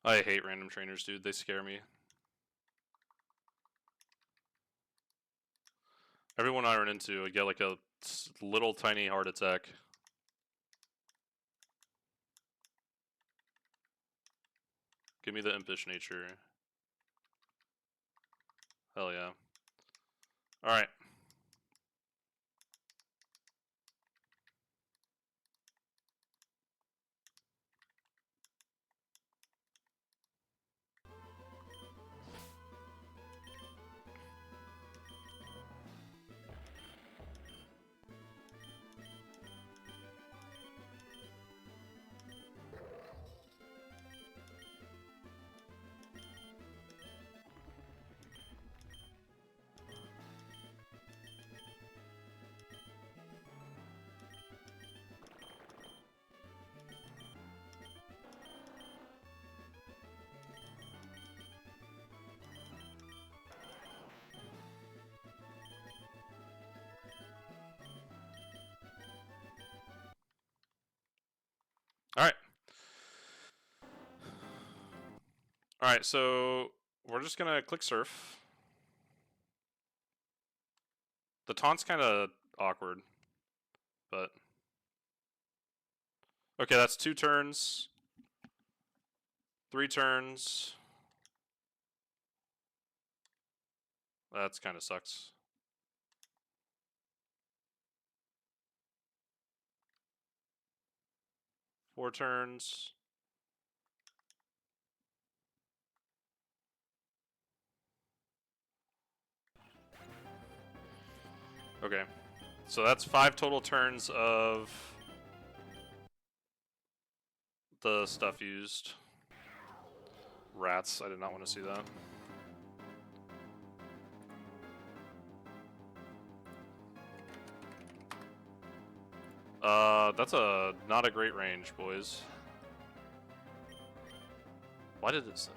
I hate random trainers, dude. They scare me. Everyone I run into, I get like a little tiny heart attack. Give me the impish nature. Hell yeah. Alright. Alright. Alright, so we're just gonna click surf. The taunt's kinda awkward, but okay, that's 2 turns. 3 turns. That's kinda sucks. Four turns. Okay. So that's 5 total turns of the stuff used. Rats. I did not want to see that. That's not a great range, boys. Why did it...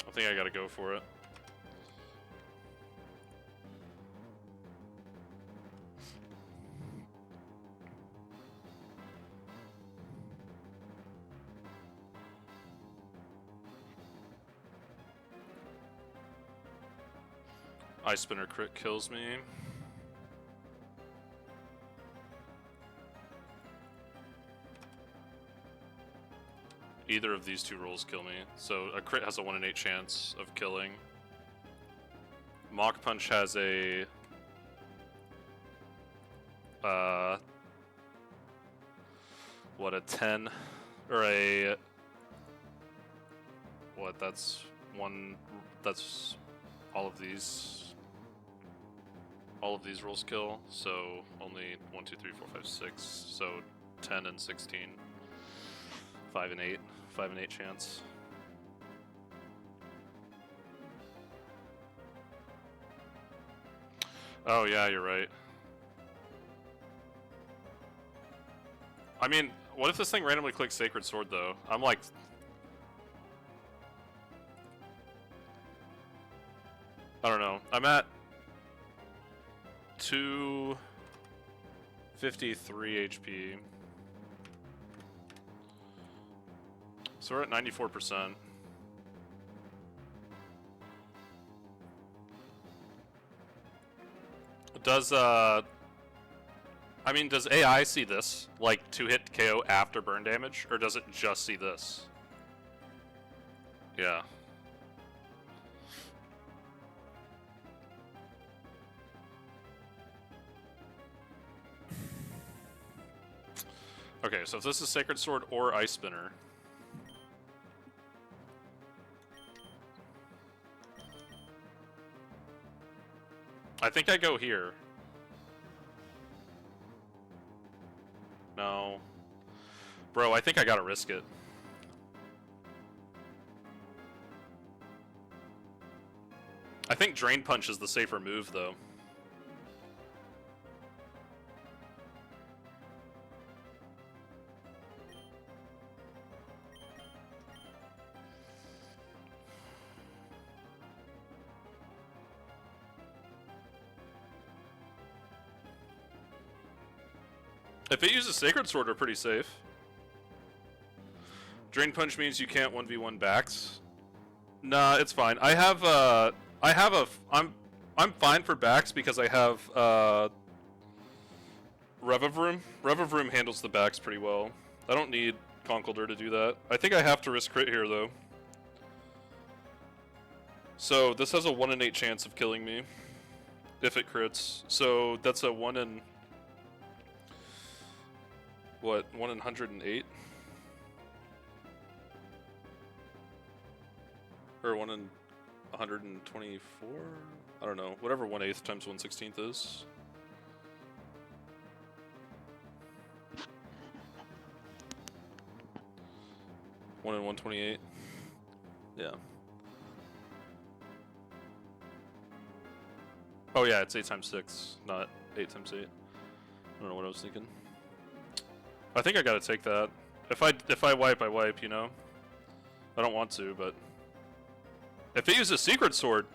I think I gotta go for it. Ice Spinner crit kills me. Either of these two rolls kill me. So a crit has a 1 in 8 chance of killing. Mach Punch has a... what, a 10? Or a... What, that's one... That's all of these... All of these rolls kill, so only 1, 2, 3, 4, 5, 6. So 10 and 16. 5 and 8. 5 and 8 chance. Oh yeah, you're right. I mean, what if this thing randomly clicks Sacred Sword though? I'm like... I don't know. I'm at 253 HP. So we're at 94%. Does, I mean, does AI see this? Like, 2-hit KO after burn damage? Or does it just see this? Yeah. Okay, so if this is Sacred Sword or Ice Spinner... I think I go here. No. Bro, I think I gotta risk it. I think Drain Punch is the safer move, though. If it uses Sacred Sword, we're pretty safe. Drain Punch means you can't 1v1 backs. Nah, it's fine. I'm fine for backs because I have Rev of Room. Rev of Room handles the backs pretty well. I don't need Conkeldurr to do that. I think I have to risk crit here though. So this has a 1 in 8 chance of killing me if it crits. So that's a 1 in... What, 1 in 108? Or 1 in 124? I don't know. Whatever 1/8 times 1/16 is. One in 128. Yeah. Oh yeah, it's 8 times 6, not 8 times 8. I don't know what I was thinking. I think I gotta take that. If I wipe, I wipe, you know? I don't want to, but... If it uses Secret Sword,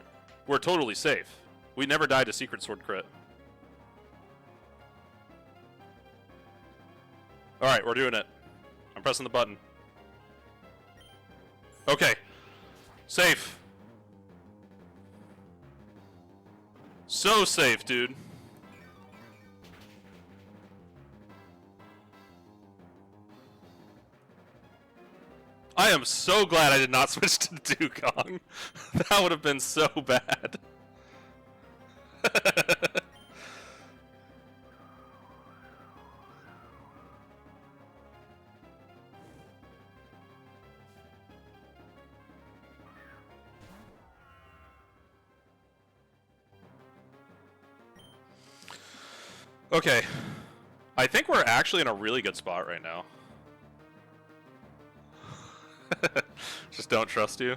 we're totally safe. We never died to Secret Sword crit. Alright, we're doing it. I'm pressing the button. Okay. Safe. So safe, dude. I am so glad I did not switch to Dugong. That would have been so bad. Okay. I think we're actually in a really good spot right now. just don't trust you.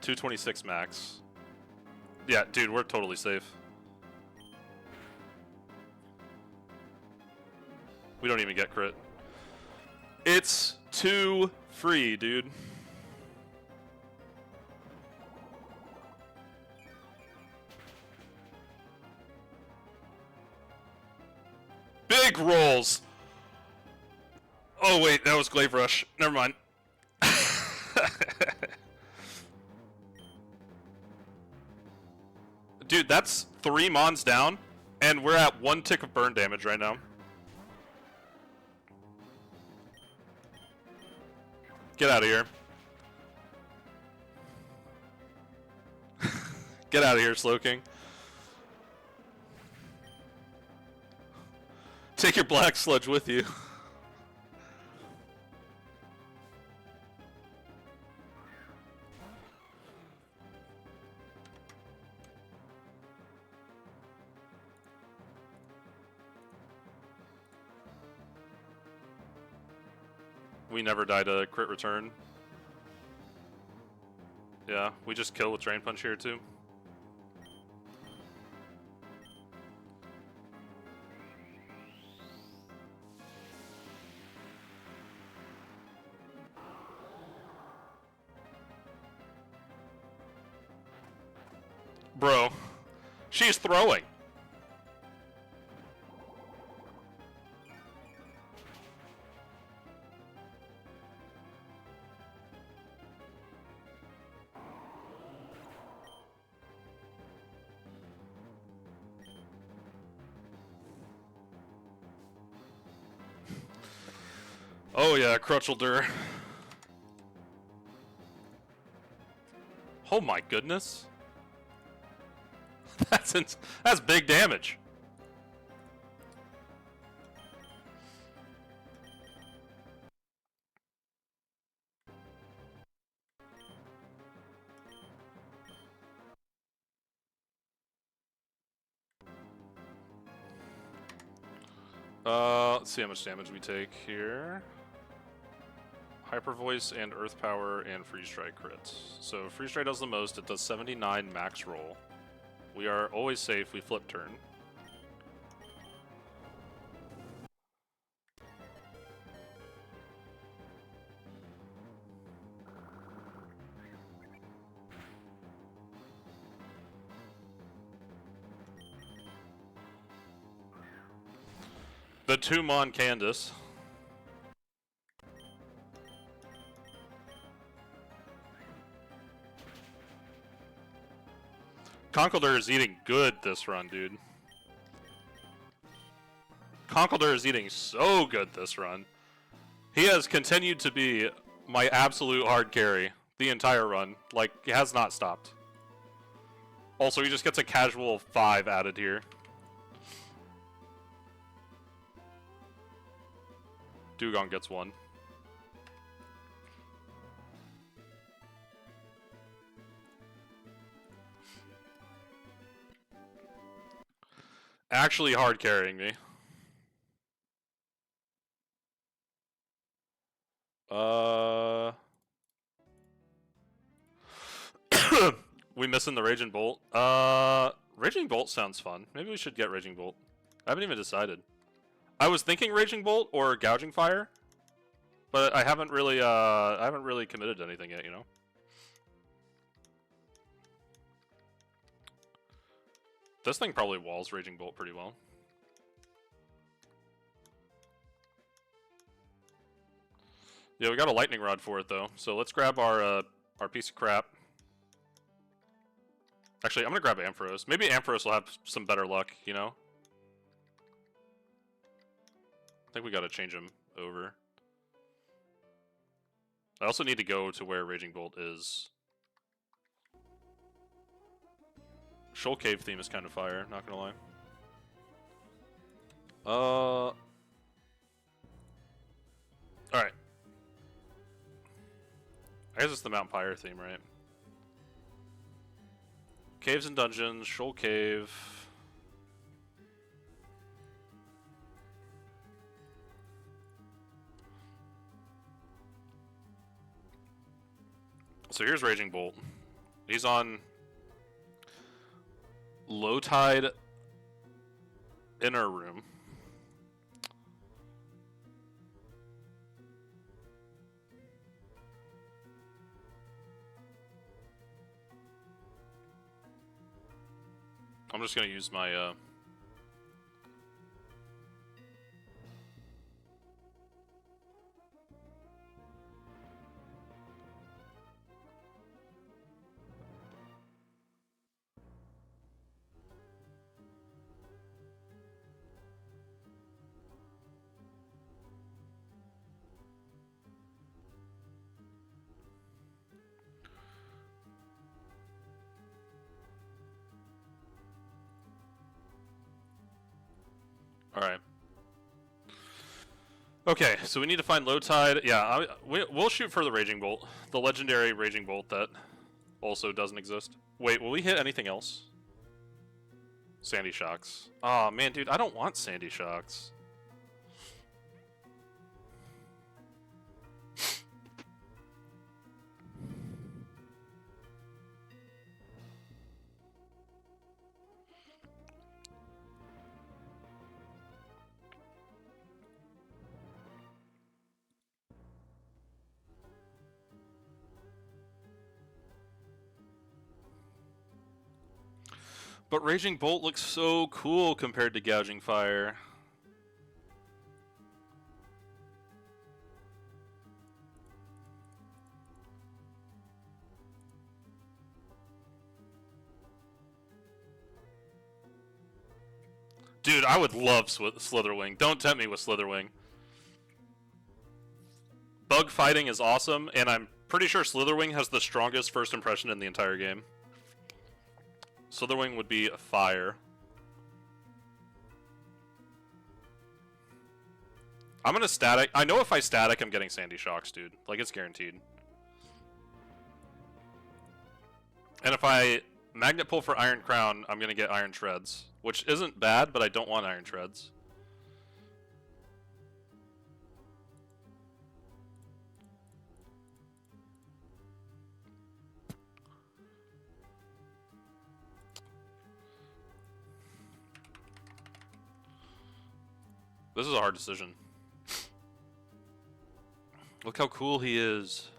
$226 max. Yeah, dude, we're totally safe. We don't even get crit. It's too free, dude. Big rolls! Oh wait, that was Glaive Rush. Never mind. Dude, that's 3 mons down, and we're at 1 tick of burn damage right now. Get out of here. Get out of here, Slowking. Take your black sludge with you. We never died a crit return. Yeah, we just kill with Drain Punch here too. Bro, she's throwing. Oh yeah, Crutchelder. Oh my goodness. That's big damage. Let's see how much damage we take here. Hyper Voice and Earth Power and Freeze Strike crits. So Freeze Strike does the most. It does 79 max roll. We are always safe. We flip turn. The 2-mon Candice. Conkeldurr is eating good this run, dude. Conkeldurr is eating so good this run. He has continued to be my absolute hard carry the entire run. Like, he has not stopped. Also, he just gets a casual 5 added here. Dugong gets 1. Actually hard carrying me. We missing the Raging Bolt. Raging Bolt sounds fun. Maybe we should get Raging Bolt. I haven't even decided. I was thinking Raging Bolt or Gouging Fire, but I haven't really committed to anything yet, you know? This thing probably walls Raging Bolt pretty well. Yeah, we got a Lightning Rod for it though, so let's grab our piece of crap. Actually, I'm gonna grab Ampharos. Maybe Ampharos will have some better luck, you know? I think we gotta change him over. I also need to go to where Raging Bolt is. Shoal Cave theme is kind of fire, not gonna lie. Alright. I guess it's the Mount Pyre theme, right? Caves and Dungeons, Shoal Cave. So here's Raging Bolt. He's on low tide inner room. I'm just gonna use my Alright. Okay, so we need to find low tide. Yeah, we'll shoot for the Raging Bolt. The legendary Raging Bolt that also doesn't exist. Wait, will we hit anything else? Sandy Shocks. Oh man, dude, I don't want Sandy Shocks. But Raging Bolt looks so cool compared to Gouging Fire. Dude, I would love Slitherwing. Don't tempt me with Slitherwing. Bug fighting is awesome, and I'm pretty sure Slitherwing has the strongest first impression in the entire game. Slitherwing would be fire. I'm gonna static. I know if I static, I'm getting Sandy Shocks, dude. Like, it's guaranteed. And if I Magnet Pull for Iron Crown, I'm gonna get Iron Shreds. Which isn't bad, but I don't want Iron Shreds. This is a hard decision. Look how cool he is.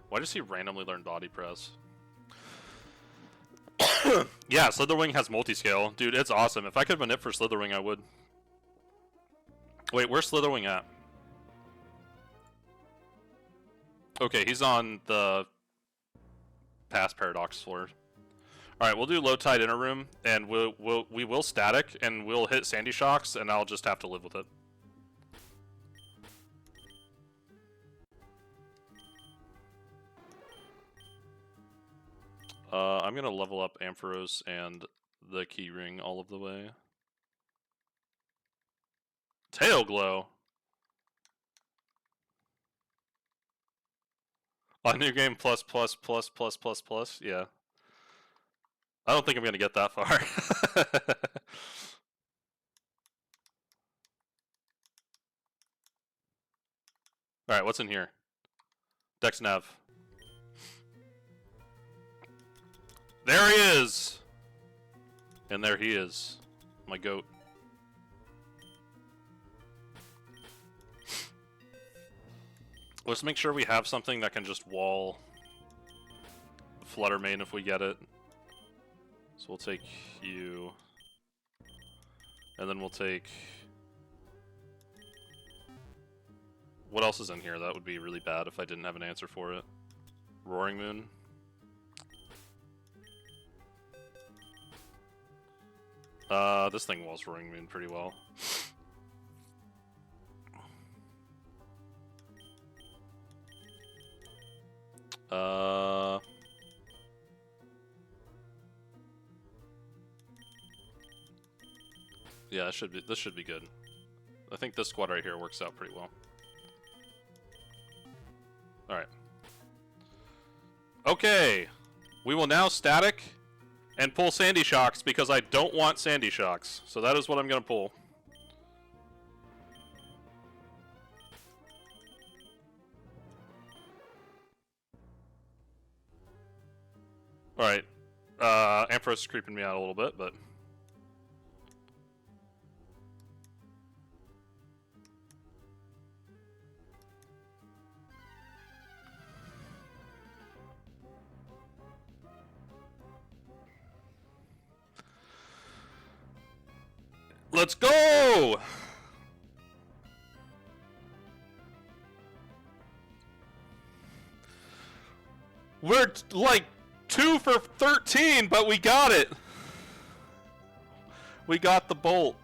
Why does he randomly learn Body Press? Yeah, Slitherwing has multi-scale. Dude, it's awesome. If I could have been it for Slitherwing, I would. Wait, where's Slitherwing at? Okay, he's on the past Paradox floor. Alright, we'll do low tide inner room, and we will static, and we'll hit Sandy Shocks, and I'll just have to live with it. I'm gonna level up Ampharos and the key ring all of the way. Tail Glow! On new game plus plus plus plus plus plus, yeah. I don't think I'm gonna get that far. Alright, what's in here? Dex Nav. There he is! And there he is. My goat. Let's make sure we have something that can just wall Flutter Mane if we get it. So we'll take you. And then we'll take... What else is in here? That would be really bad if I didn't have an answer for it. Roaring Moon. This thing walls Roaring Moon pretty well. Yeah, this should be good. I think this squad right here works out pretty well. Alright. Okay! We will now static and pull Sandy Shocks because I don't want Sandy Shocks. So that is what I'm going to pull. Alright. Ampharos is creeping me out a little bit, but... Let's go! We're like 2 for 13, but we got it. We got the bolt.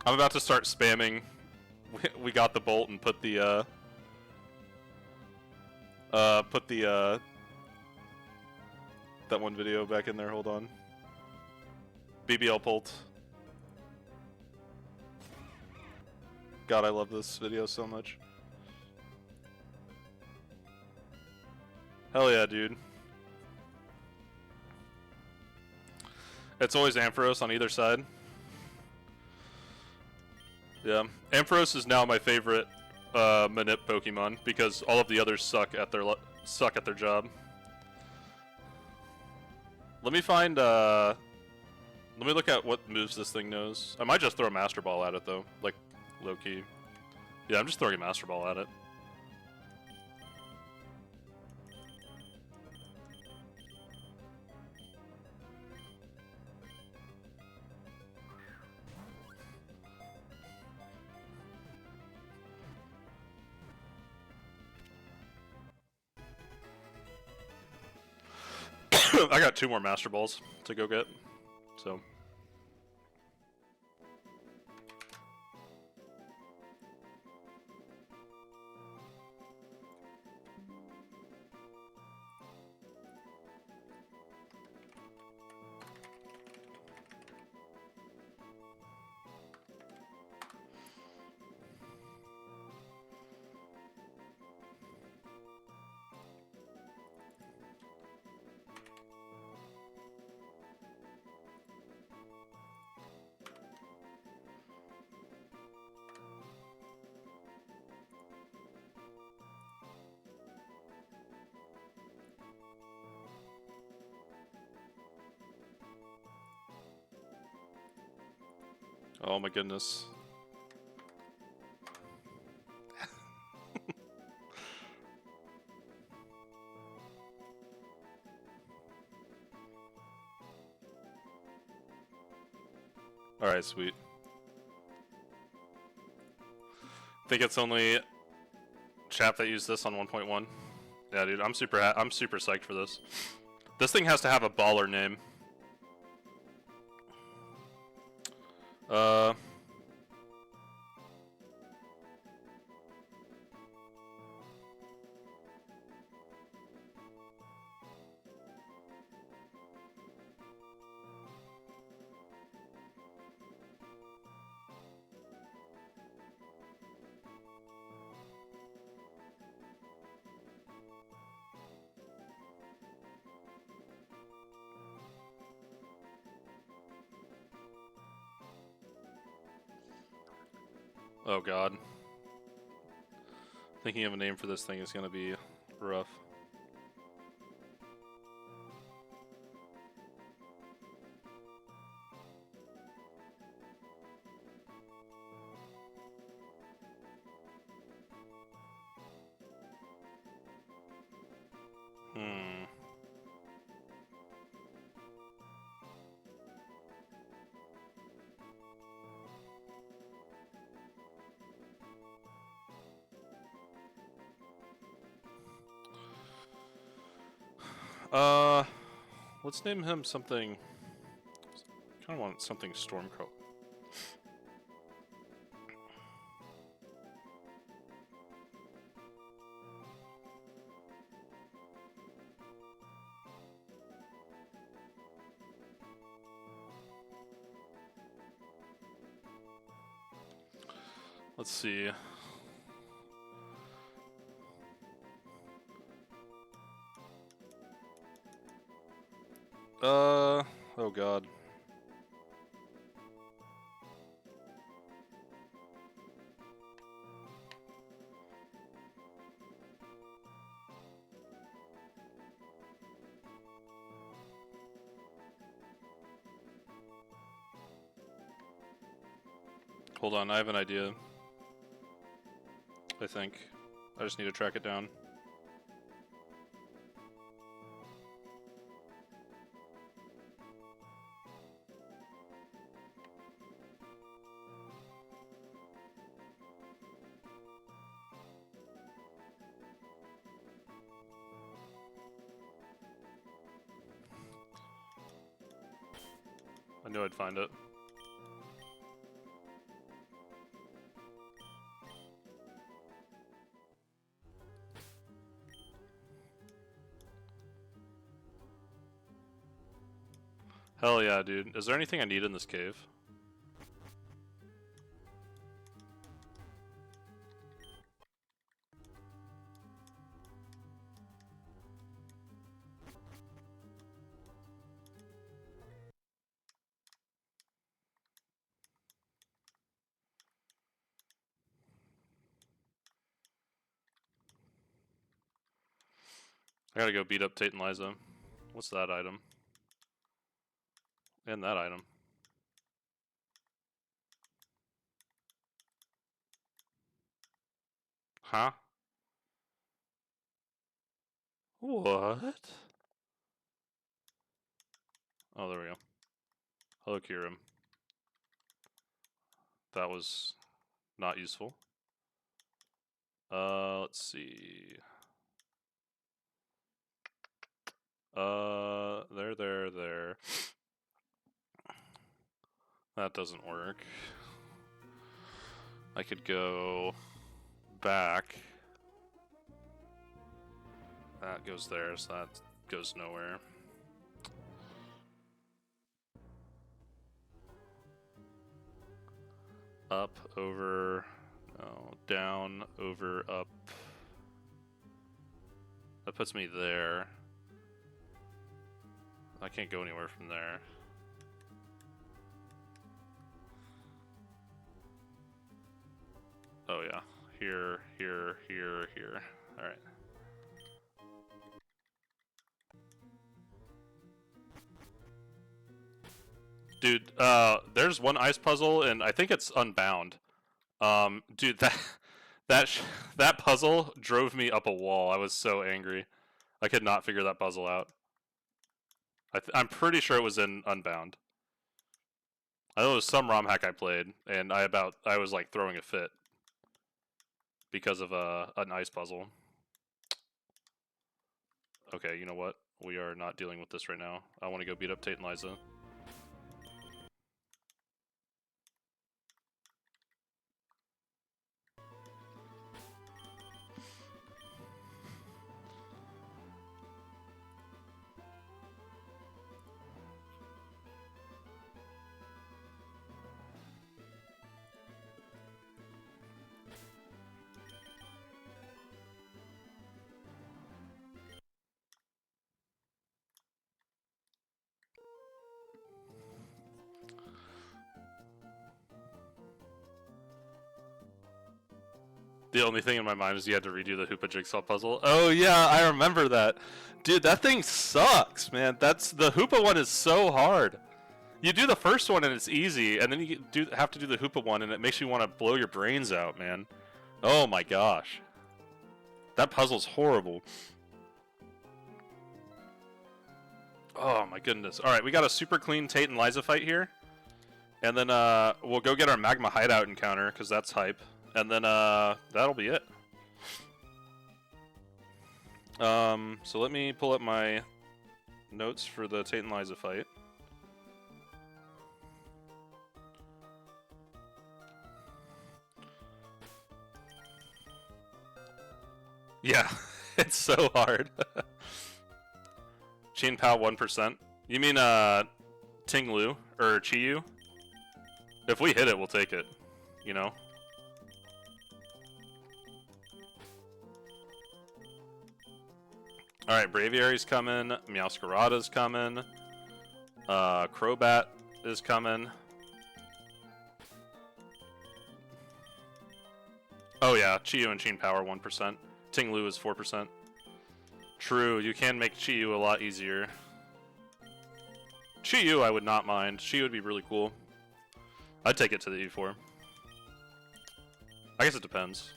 I'm about to start spamming. We got the bolt and put the that one video back in there. Hold on. BBL Bolt. God, I love this video so much. Hell yeah, dude. It's always Ampharos on either side. Yeah, Ampharos is now my favorite Manip Pokemon because all of the others suck at their job. Let me find. Let me look at what moves this thing knows. I might just throw a Master Ball at it though, like low key. Yeah, I'm just throwing a Master Ball at it. I got 2 more Master Balls to go get, so. Oh my goodness. Alright, sweet. Think it's only chap that used this on 1.1. Yeah, dude, I'm super psyched for this. This thing has to have a baller name. Oh god. Thinking of a name for this thing is gonna be rough. Let's name him something. Kind of want something Stormcoat. Let's see. Oh god. Hold on, I have an idea. I think. I just need to track it down. I knew I'd find it. Hell yeah, dude. Is there anything I need in this cave? I gotta go beat up Tate and Liza. What's that item? And that item. Huh? What? Oh, there we go. Hello, Kirim. That was not useful. Let's see. There. That doesn't work. I could go back. That goes there, so that goes nowhere. Up, over, no, down, over, up. That puts me there. I can't go anywhere from there. Oh yeah, here. Alright. Dude, there's one ice puzzle, and I think it's Unbound. Dude, that puzzle drove me up a wall. I was so angry. I could not figure that puzzle out. I'm pretty sure it was in Unbound. I know it was some ROM hack I played, and I was like throwing a fit because of an ice puzzle. Okay, you know what? We are not dealing with this right now. I want to go beat up Tate and Liza. The only thing in my mind is you had to redo the Hoopa Jigsaw puzzle. Oh yeah, I remember that. Dude, that thing sucks, man. The Hoopa one is so hard. You do the first one and it's easy, and then you have to do the Hoopa one and it makes you want to blow your brains out, man. Oh my gosh. That puzzle's horrible. Oh my goodness. Alright, we got a super clean Tate and Liza fight here. And then we'll go get our Magma Hideout encounter, because that's hype. And then that'll be it. So let me pull up my notes for the Tate and Liza fight. Yeah, it's so hard. Chin Pao 1%. You mean Ting Lu or Chiyu? If we hit it, we'll take it. You know? Alright, Braviary's coming. Meowscarada's coming. Crobat is coming. Oh yeah, Chi-Yu and Sheen Power 1%. Ting Lu is 4%. True, you can make Chi-Yu a lot easier. Chi-Yu I would not mind. Chi-Yu would be really cool. I'd take it to the E4. I guess it depends.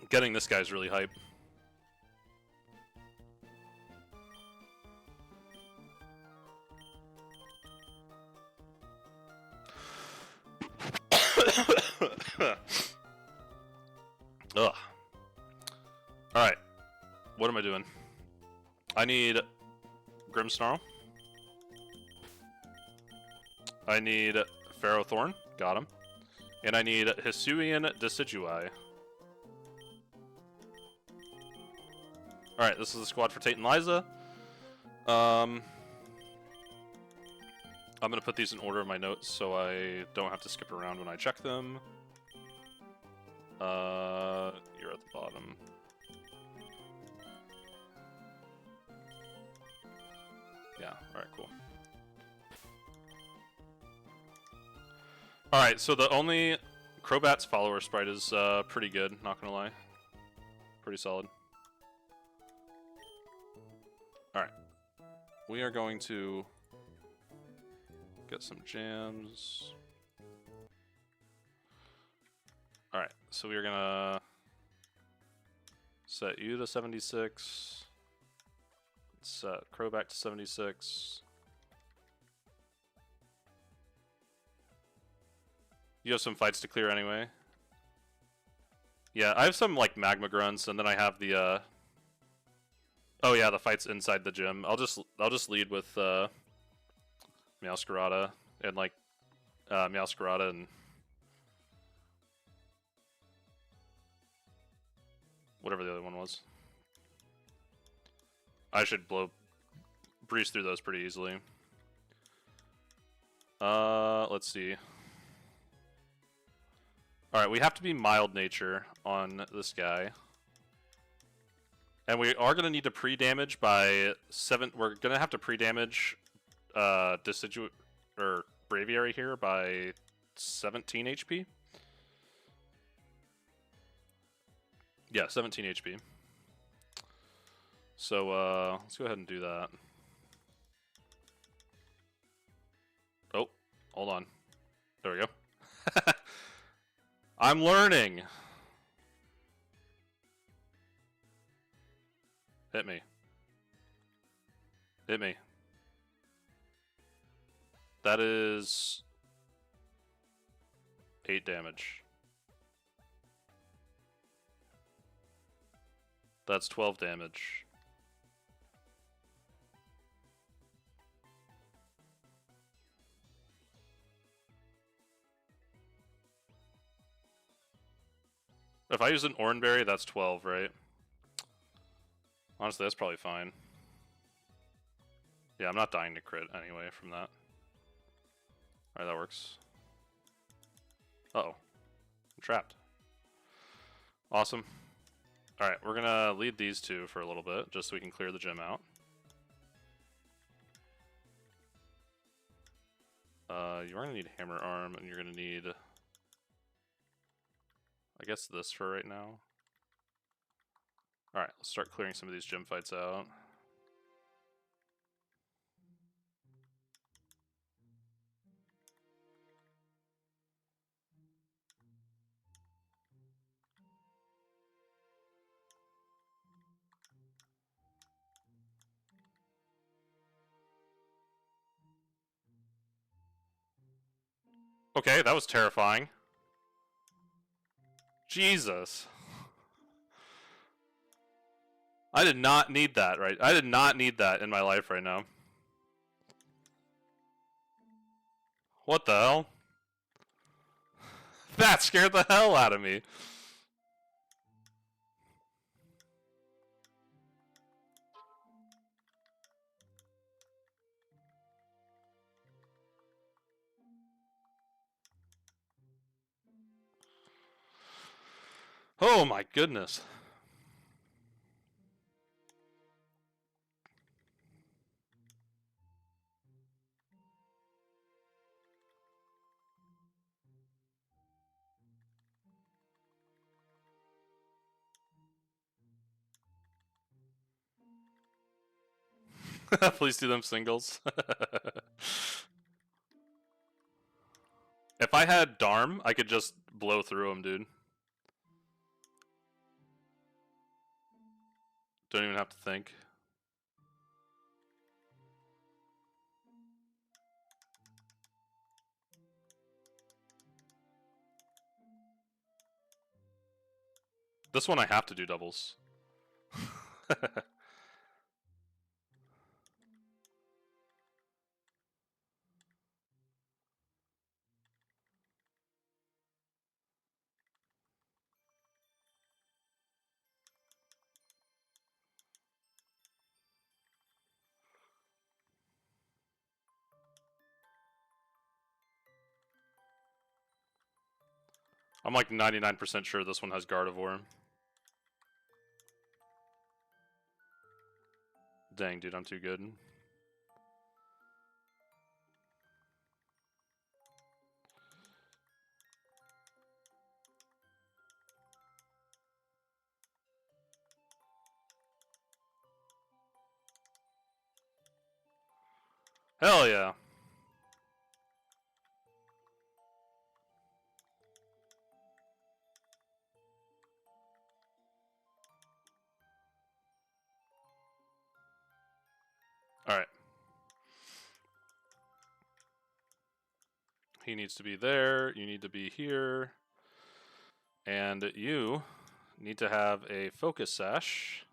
Getting this guy's really hype. Ugh. Alright. What am I doing? I need Grimmsnarl. I need Ferrothorn. Got him. And I need Hisuian Decidueye. Alright, this is the squad for Tate and Liza. I'm going to put these in order of my notes so I don't have to skip around when I check them. You're at the bottom. Yeah, alright, cool. Alright, so the only Crobat's follower sprite is pretty good, not gonna lie. Pretty solid. Alright. We are going to get some jams. Alright, so we are gonna set you to 76. Set Crobat to 76. You have some fights to clear anyway. Yeah, I have some like magma grunts, and then I have the oh yeah, the fights inside the gym. I'll just lead with Meowscarada and like Meowscarada and whatever the other one was. I should breeze through those pretty easily. Let's see. Alright, we have to be mild nature on this guy. And we are going to need to pre-damage by 7... We're going to have to pre-damage Decidueye or Braviary here by 17 HP. Yeah, 17 HP. So, let's go ahead and do that. Oh, hold on. There we go. I'm learning! Hit me. Hit me. That is 8 damage. That's 12 damage. If I use an Oranberry, that's 12, right? Honestly, that's probably fine. Yeah, I'm not dying to crit anyway from that. Alright, that works. Uh-oh. I'm trapped. Awesome. Alright, we're gonna lead these two for a little bit, just so we can clear the gym out. You are gonna need Hammer Arm, and you're gonna need... I guess this for right now. Alright, let's start clearing some of these gym fights out. Okay, that was terrifying. Jesus. I did not need that, right? I did not need that in my life right now. What the hell? That scared the hell out of me. Oh my goodness. Please do them singles. If I had Darm, I could just blow through him, dude. Don't even have to think. This one I have to do doubles. I'm like 99% sure this one has Gardevoir. Dang, dude, I'm too good. Hell yeah. Alright. He needs to be there. You need to be here. And you need to have a focus sash.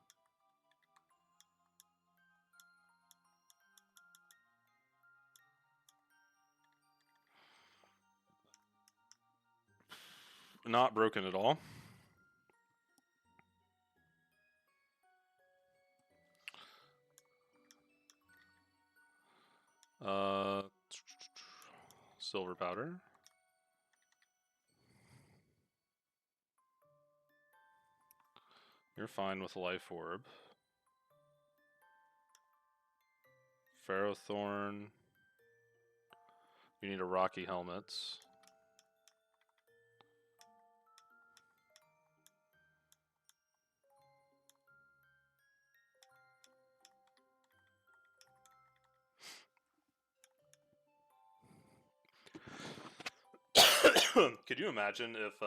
Not broken at all. Silver powder. You're fine with Life Orb. Ferrothorn. You need a Rocky Helmets. Could you imagine if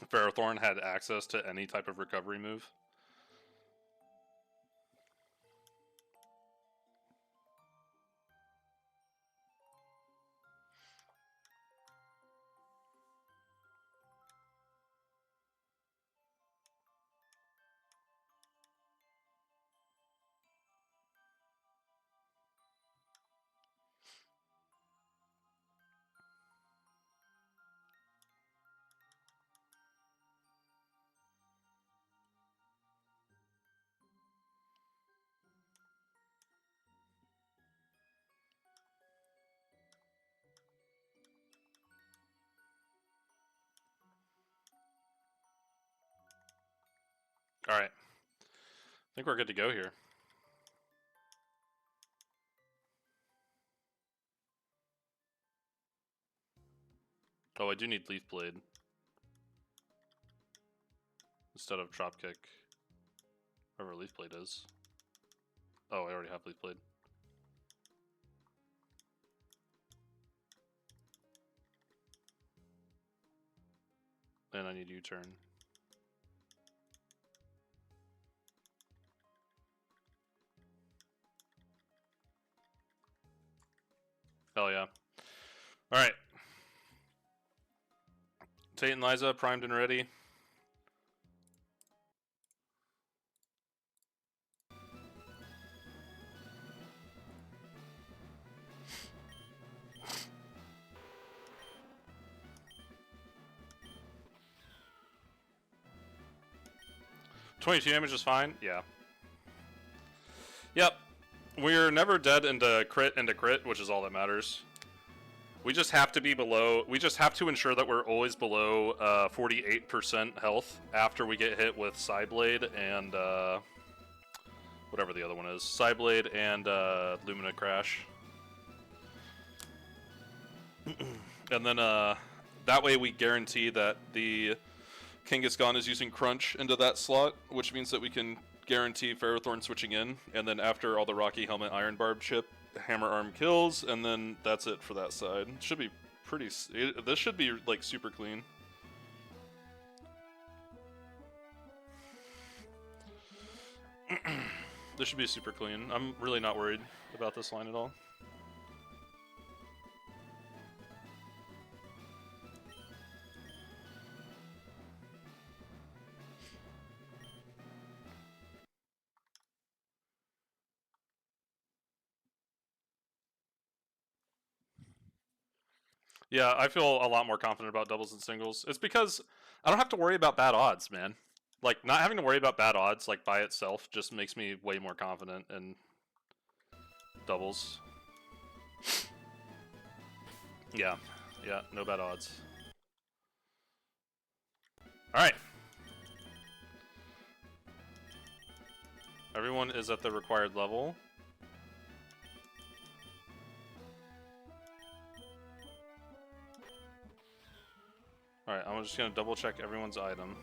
Ferrothorn had access to any type of recovery move? Alright. I think we're good to go here. Oh, I do need Leaf Blade. Instead of Dropkick. Whatever Leaf Blade is. Oh, I already have Leaf Blade. And I need U-turn. Hell yeah. Alright. Tate and Liza, primed and ready. $22 damage is fine? Yeah. Yep. We're never dead into crit, which is all that matters. We just have to be below... We just have to ensure that we're always below 48% health after we get hit with Psyblade and... whatever the other one is. Psyblade and Lumina Crash. And then that way we guarantee that the Kangaskhan is using Crunch into that slot, which means that we can guarantee Ferrothorn switching in, and then after all the Rocky Helmet Iron Barb chip, Hammer Arm kills, and then that's it for that side. It should be pretty... this should be, like, super clean. This should be super clean. I'm really not worried about this line at all. Yeah, I feel a lot more confident about doubles and singles. It's because I don't have to worry about bad odds, man. Like, not having to worry about bad odds, like, by itself just makes me way more confident in doubles. Yeah, no bad odds. Alright. Everyone is at the required level. Alright, I'm just gonna double check everyone's item.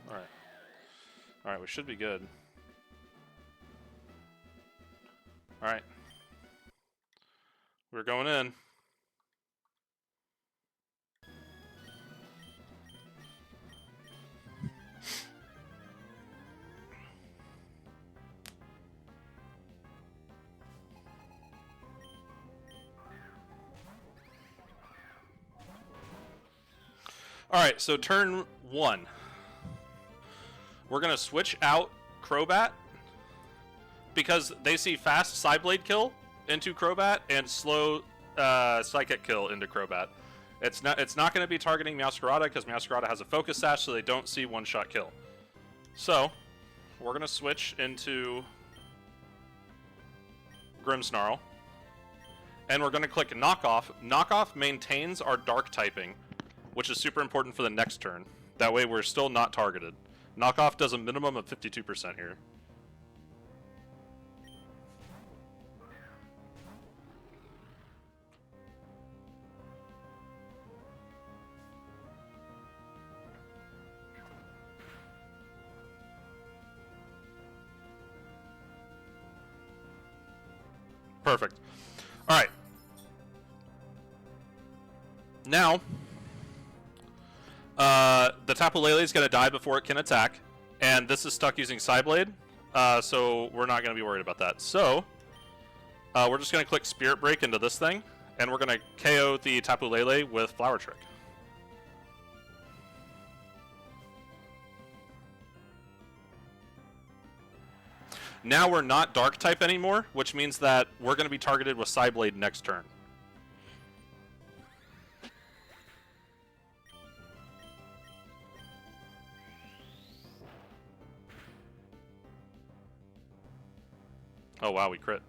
Alright. Alright, we should be good. Alright. We're going in. Alright, so turn 1. We're going to switch out Crobat because they see fast Psyblade kill into Crobat and slow Psychic kill into Crobat. It's not going to be targeting Meowscarada because Meowscarada has a Focus Sash, so they don't see one-shot kill. So, we're going to switch into Grimmsnarl, and we're going to click Knockoff. Knockoff maintains our Dark typing, which is super important for the next turn. That way we're still not targeted. Knockoff does a minimum of 52% here. Perfect. Alright. Now, the Tapu Lele is going to die before it can attack, and this is stuck using Psyblade, so we're not going to be worried about that. So, we're just going to click Spirit Break into this thing, and we're going to KO the Tapu Lele with Flower Trick. Now we're not Dark type anymore, which means that we're going to be targeted with Psyblade next turn. Oh wow, we crit.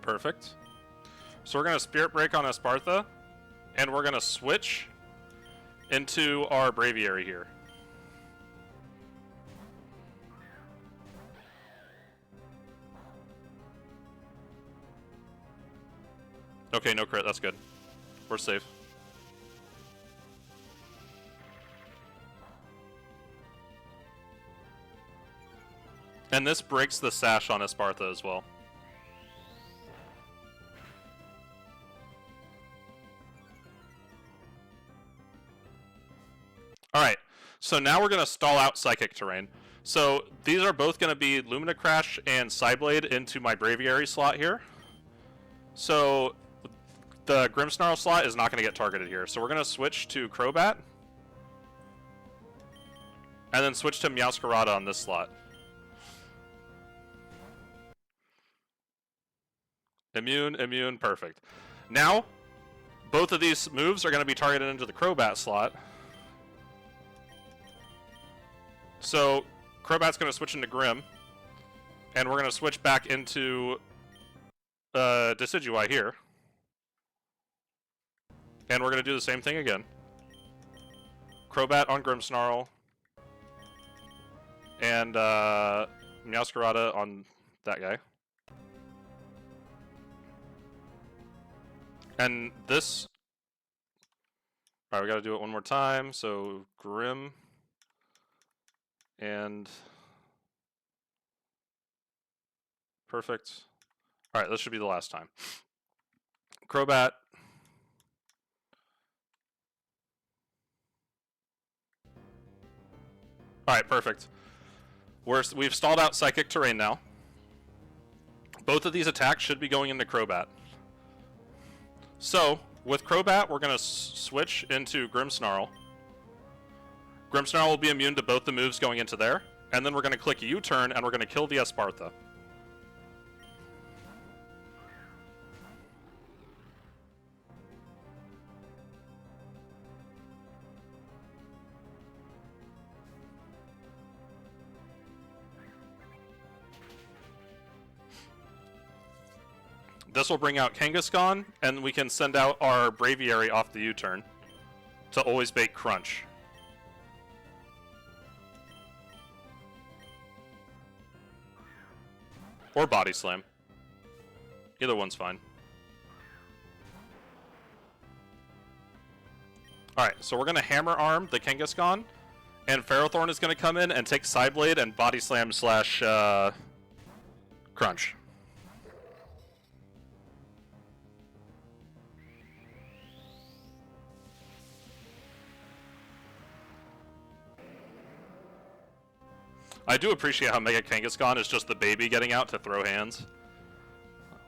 Perfect. So we're going to Spirit Break on Espartha, and we're going to switch into our Braviary here. Okay, no crit, that's good. We're safe. And this breaks the Sash on Espartha as well. Alright, so now we're going to stall out Psychic Terrain. So these are both going to be Lumina Crash and Psyblade into my Braviary slot here. So the Grimmsnarl slot is not going to get targeted here. So we're going to switch to Crobat. And then switch to Meowscarada on this slot. Immune, immune, perfect. Now, both of these moves are going to be targeted into the Crobat slot. So, Crobat's going to switch into Grimm, and we're going to switch back into Decidueye here. And we're going to do the same thing again. Crobat on Grimmsnarl. And Meowscarada on that guy. And this... Alright, we gotta do it one more time. So, Grim... And... Perfect. Alright, this should be the last time. Crobat. Alright, perfect. We've stalled out Psychic Terrain now. Both of these attacks should be going into Crobat. So, with Crobat, we're going to switch into Grimmsnarl. Grimmsnarl will be immune to both the moves going into there. And then we're going to click U-turn, and we're going to kill the Espartha. This will bring out Kangaskhan, and we can send out our Braviary off the U-turn to always bait Crunch. Or Body Slam. Either one's fine. Alright, so we're going to Hammer Arm the Kangaskhan, and Ferrothorn is going to come in and take Psyblade and Body Slam slash Crunch. I do appreciate how Mega Kangaskhan is just the baby getting out to throw hands.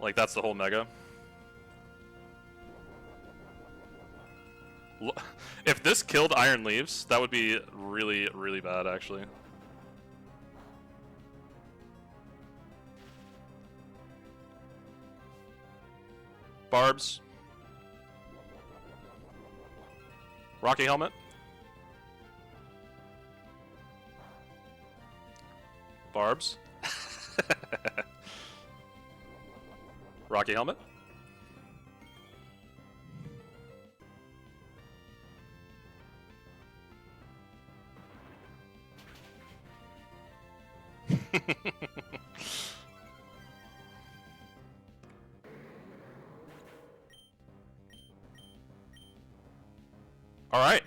Like, that's the whole Mega. If this killed Iron Leaves, that would be really, really bad, actually. Barbs. Rocky Helmet. Barbs. Rocky Helmet. Alright.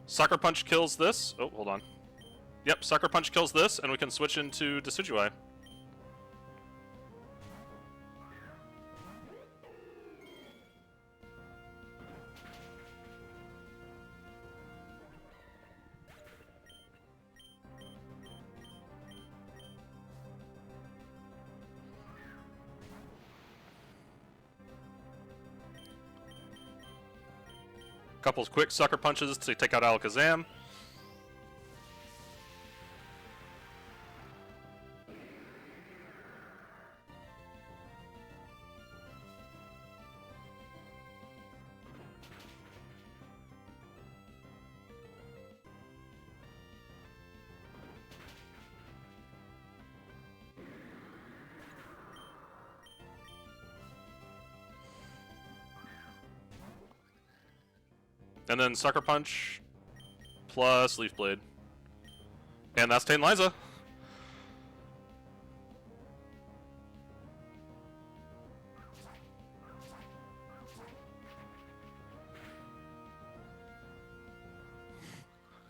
Sucker Punch kills this. Oh, hold on. Yep, Sucker Punch kills this, and we can switch into Decidueye. Couple quick Sucker Punches to take out Alakazam. And then Sucker Punch plus Leaf Blade. And that's Titaniza.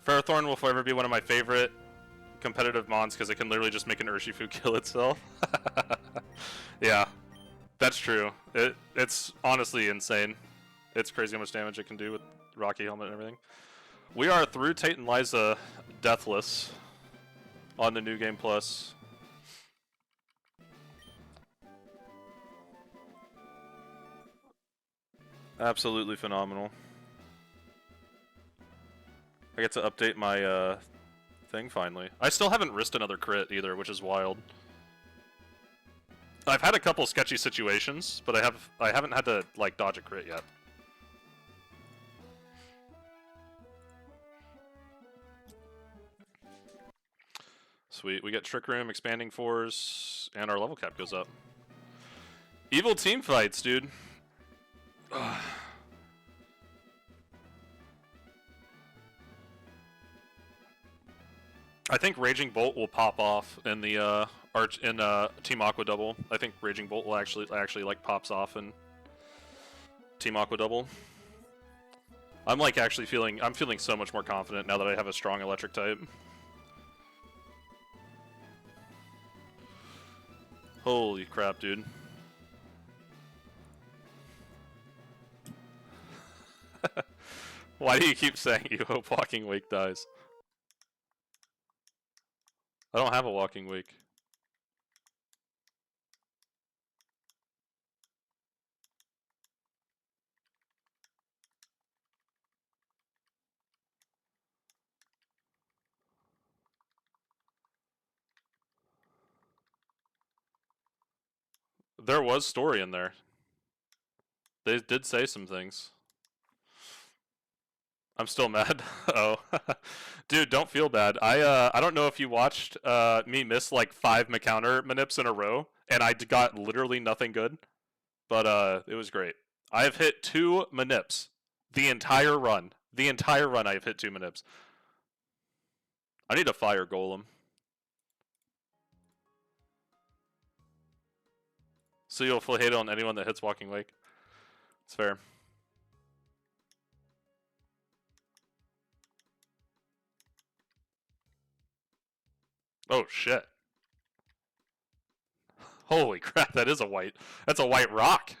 Ferrothorn will forever be one of my favorite competitive mons because it can literally just make an Urshifu kill itself. Yeah, that's true. It's honestly insane. It's crazy how much damage it can do with Rocky Helmet and everything. We are through Titaniza deathless on the New Game Plus. Absolutely phenomenal. I get to update my thing finally. I still haven't risked another crit either, which is wild. I've had a couple sketchy situations, but I haven't had to like dodge a crit yet. Sweet, we get Trick Room, Expanding Force, and our level cap goes up. Evil team fights, dude. I think Raging Bolt will pop off in the Team Aqua Double. I think Raging Bolt will actually like pops off in Team Aqua Double. I'm like actually feeling so much more confident now that I have a strong electric type. Holy crap, dude. Why do you keep saying you hope Walking Wake dies? I don't have a Walking Wake. There was story in there. They did say some things. I'm still mad. Oh, dude, don't feel bad. I don't know if you watched me miss like 5 McCounter manips in a row, and I got literally nothing good. But it was great. I have hit 2 manips the entire run. The entire run, I have hit 2 manips. I need a fire golem. So you'll hate on anyone that hits Walking Wake. It's fair. Oh shit. Holy crap, that is a white. That's a white rock.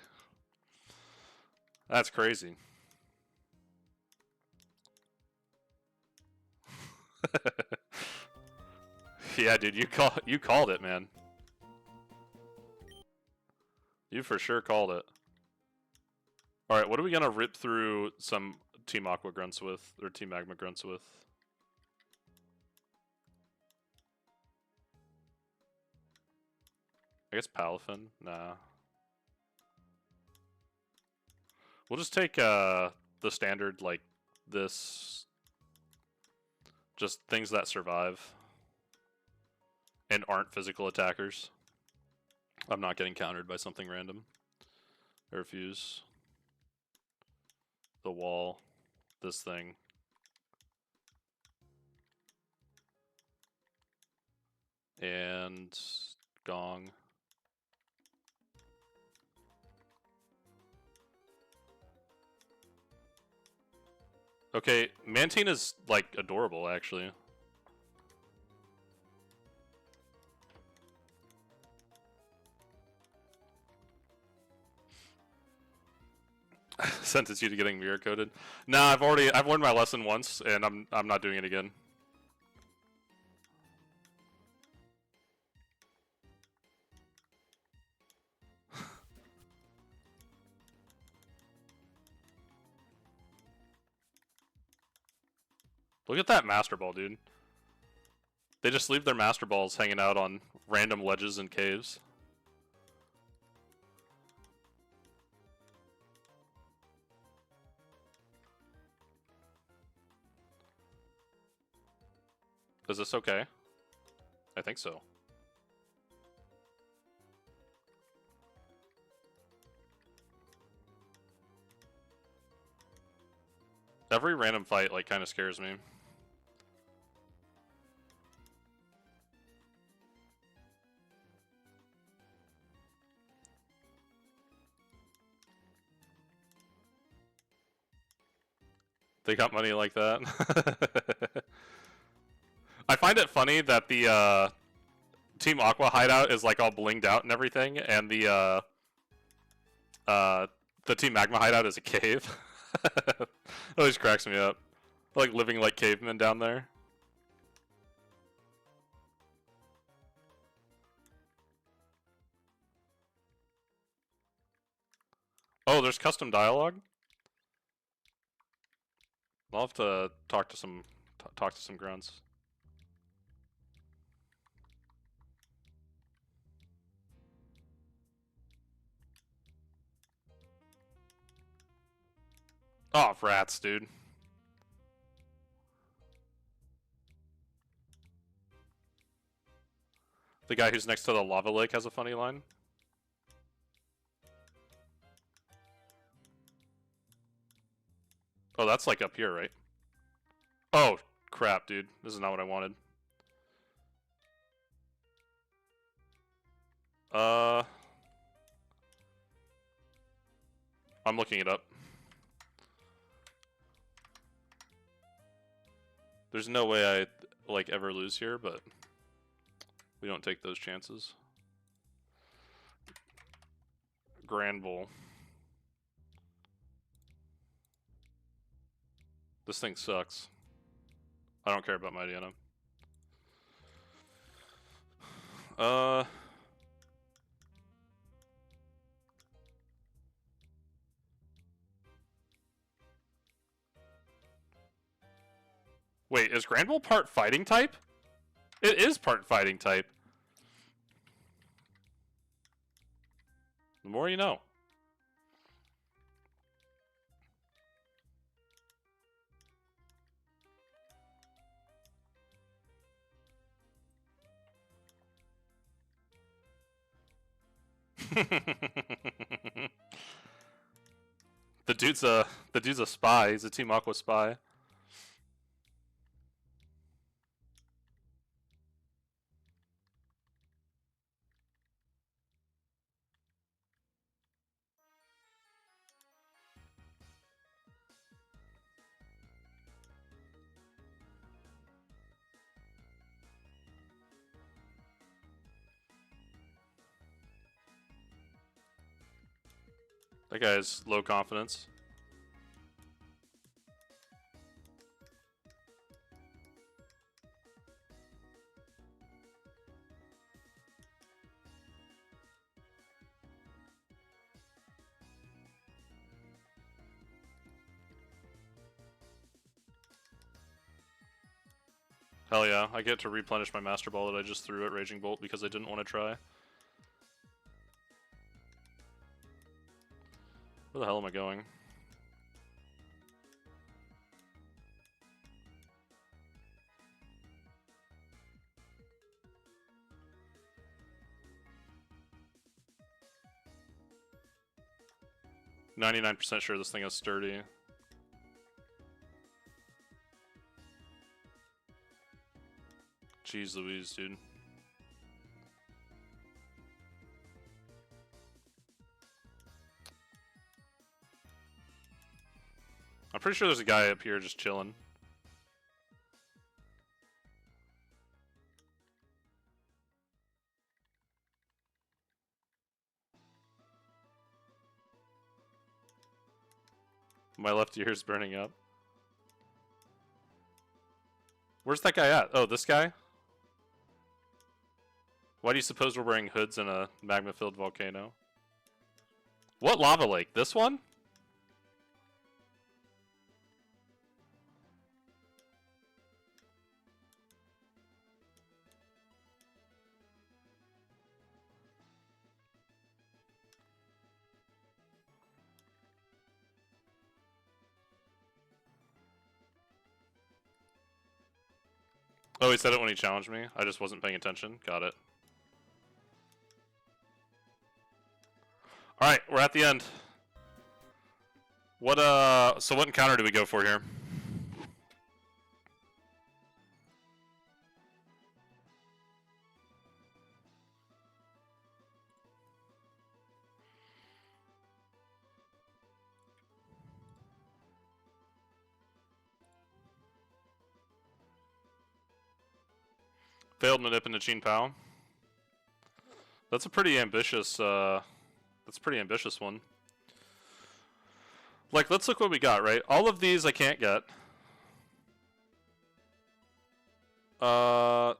That's crazy. Yeah, dude, you called it, man. You for sure called it. Alright, what are we gonna rip through some Team Aqua grunts with, or Team Magma grunts with? I guess Palafin? Nah. We'll just take the standard, like, this. Just things that survive. And aren't physical attackers. I'm not getting countered by something random. I refuse. The wall. This thing. And gong. Okay, Mantine is, like, adorable, actually. Sentence you to getting mirror coded. Nah, I've learned my lesson once, and I'm not doing it again. Look at that Master Ball, dude. They just leave their Master Balls hanging out on random ledges and caves. Is this okay? I think so. Every random fight, like, kind of scares me. They got money like that. I find it funny that the Team Aqua hideout is like all blinged out and everything, and the Team Magma hideout is a cave. It always cracks me up. Like living like cavemen down there. Oh, there's custom dialogue? I'll have to talk to some grunts. Oh, rats, dude. The guy who's next to the lava lake has a funny line. Oh, that's like up here, right? Oh, crap, dude. This is not what I wanted. I'm looking it up. There's no way I like ever lose here, but we don't take those chances. Granville. This thing sucks. I don't care about my Diana. Wait, is Granville part fighting type? It is part fighting type. The more you know. The dude's a spy. He's a Team Aqua spy. That guy has low confidence. Hell yeah, I get to replenish my Master Ball that I just threw at Raging Bolt because I didn't want to try. Where the hell am I going? %99 sure this thing is sturdy. Jeez Louise, dude. I'm pretty sure there's a guy up here just chilling. My left ear is burning up. Where's that guy at? Oh, this guy? Why do you suppose we're wearing hoods in a magma-filled volcano? What lava lake? This one? Oh, he said it when he challenged me. I just wasn't paying attention. Got it. Alright, we're at the end. So what encounter do we go for here? Failed Manip into Chin Pao. That's a pretty ambitious, one. Like, let's look what we got, right? All of these I can't get. I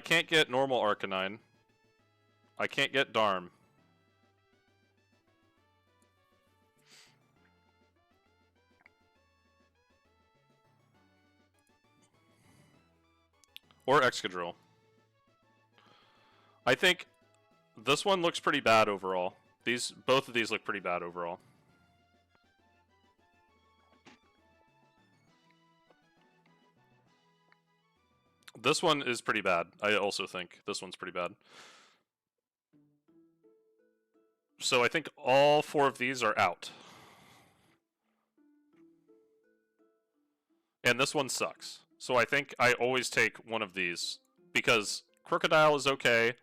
can't get normal Arcanine. I can't get Darm. Or Excadrill. I think this one looks pretty bad overall. Both of these look pretty bad overall. This one is pretty bad. I also think this one's pretty bad. So I think all 4 of these are out. And this one sucks. So I think I always take one of these. Because Crocodile is okay.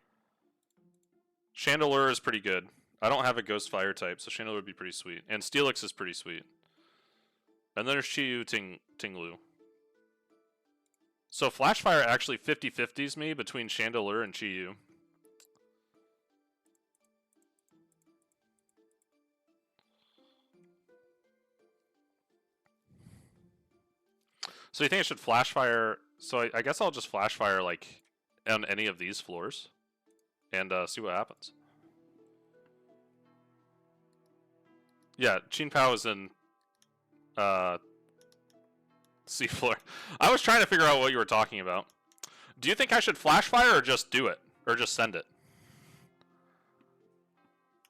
Chandelure is pretty good. I don't have a Ghost Fire type, so Chandelure would be pretty sweet. And Steelix is pretty sweet. And then there's Chiyu Tinglu. So Flashfire actually 50-50s me between Chandelure and Chiyu. So you think I should Flashfire? So I guess I'll just Flashfire like on any of these floors and see what happens. Yeah, Qin Pao is in C floor. I was trying to figure out what you were talking about. Do you think I should Flashfire or just do it? Or just send it?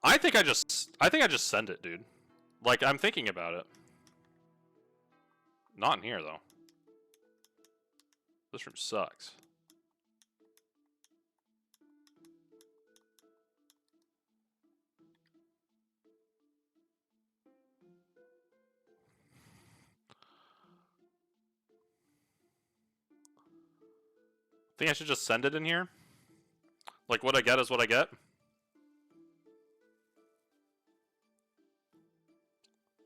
I think I just send it, dude. Like, I'm thinking about it. Not in here, though. This room sucks. Think I should just send it in here? Like, what I get is what I get?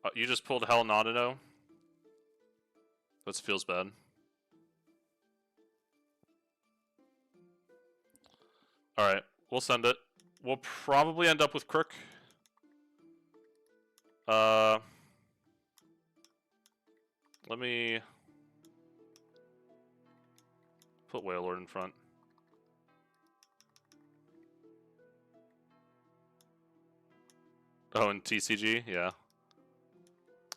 Oh, you just pulled Hell Nodino? That feels bad. Alright, we'll send it. We'll probably end up with Crook. Let me put Wailord in front. Oh, and TCG? Yeah.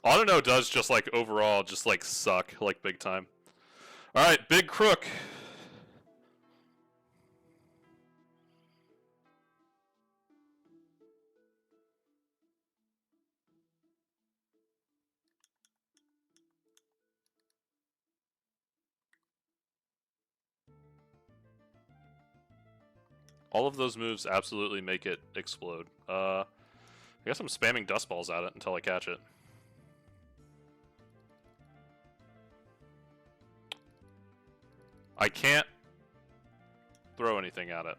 Audino does just, like, overall, just, like, suck, like, big time. Alright, big Crook. All of those moves absolutely make it explode. I guess I'm spamming Dust Balls at it until I catch it. I can't throw anything at it.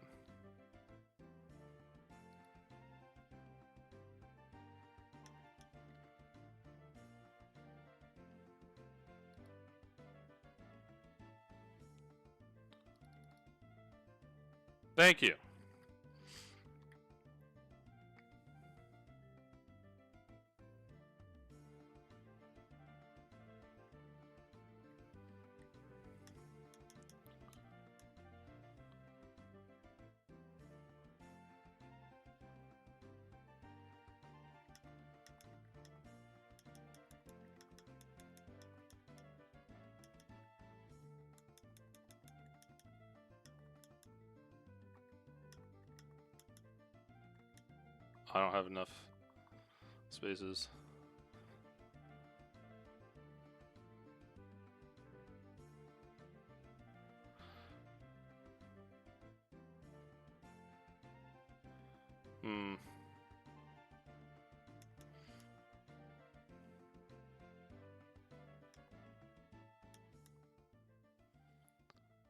Thank you. I don't have enough spaces.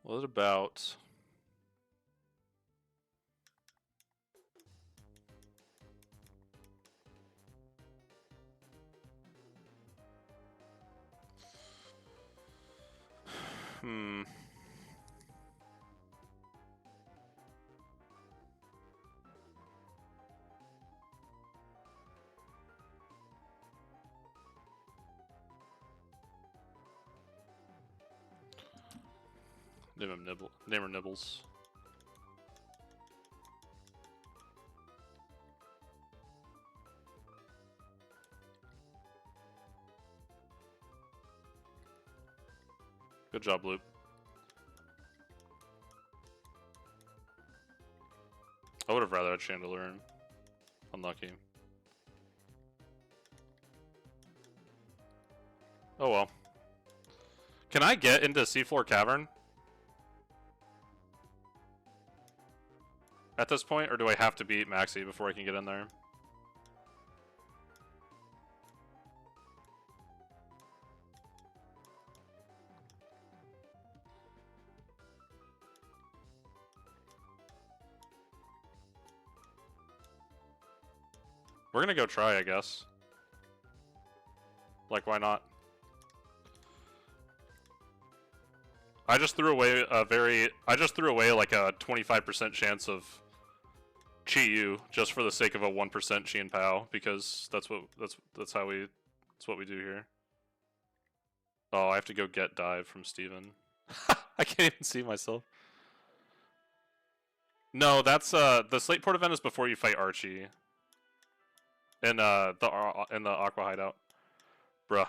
What about... Name her Nibbles. Good job, Loop. I would have rather had Chandelier. Unlucky. Oh well. Can I get into Seafloor Cavern? At this point, or do I have to beat Maxi before I can get in there? We're gonna go try, I guess. Like, why not? I just threw away like a 25% chance of Chi Yu just for the sake of a 1% Qian Pao, because that's what we do here. Oh, I have to go get dive from Steven. I can't even see myself. No, that's the Slate Port event is before you fight Archie. In the Aqua hideout. Bruh.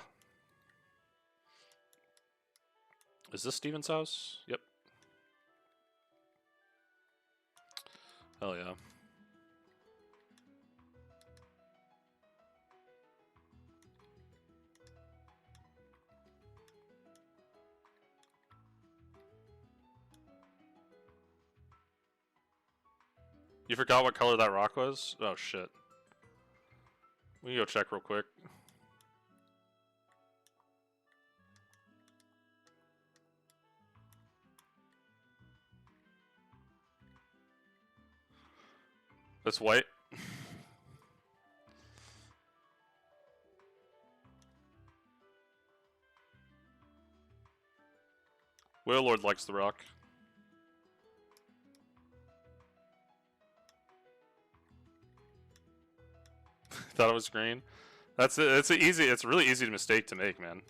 Is this Steven's house? Yep. Hell yeah. You forgot what color that rock was? Oh shit. We can go check real quick. It's white. Whalelord likes the rock. Thought it was green. That's it. It's really easy mistake to make, man.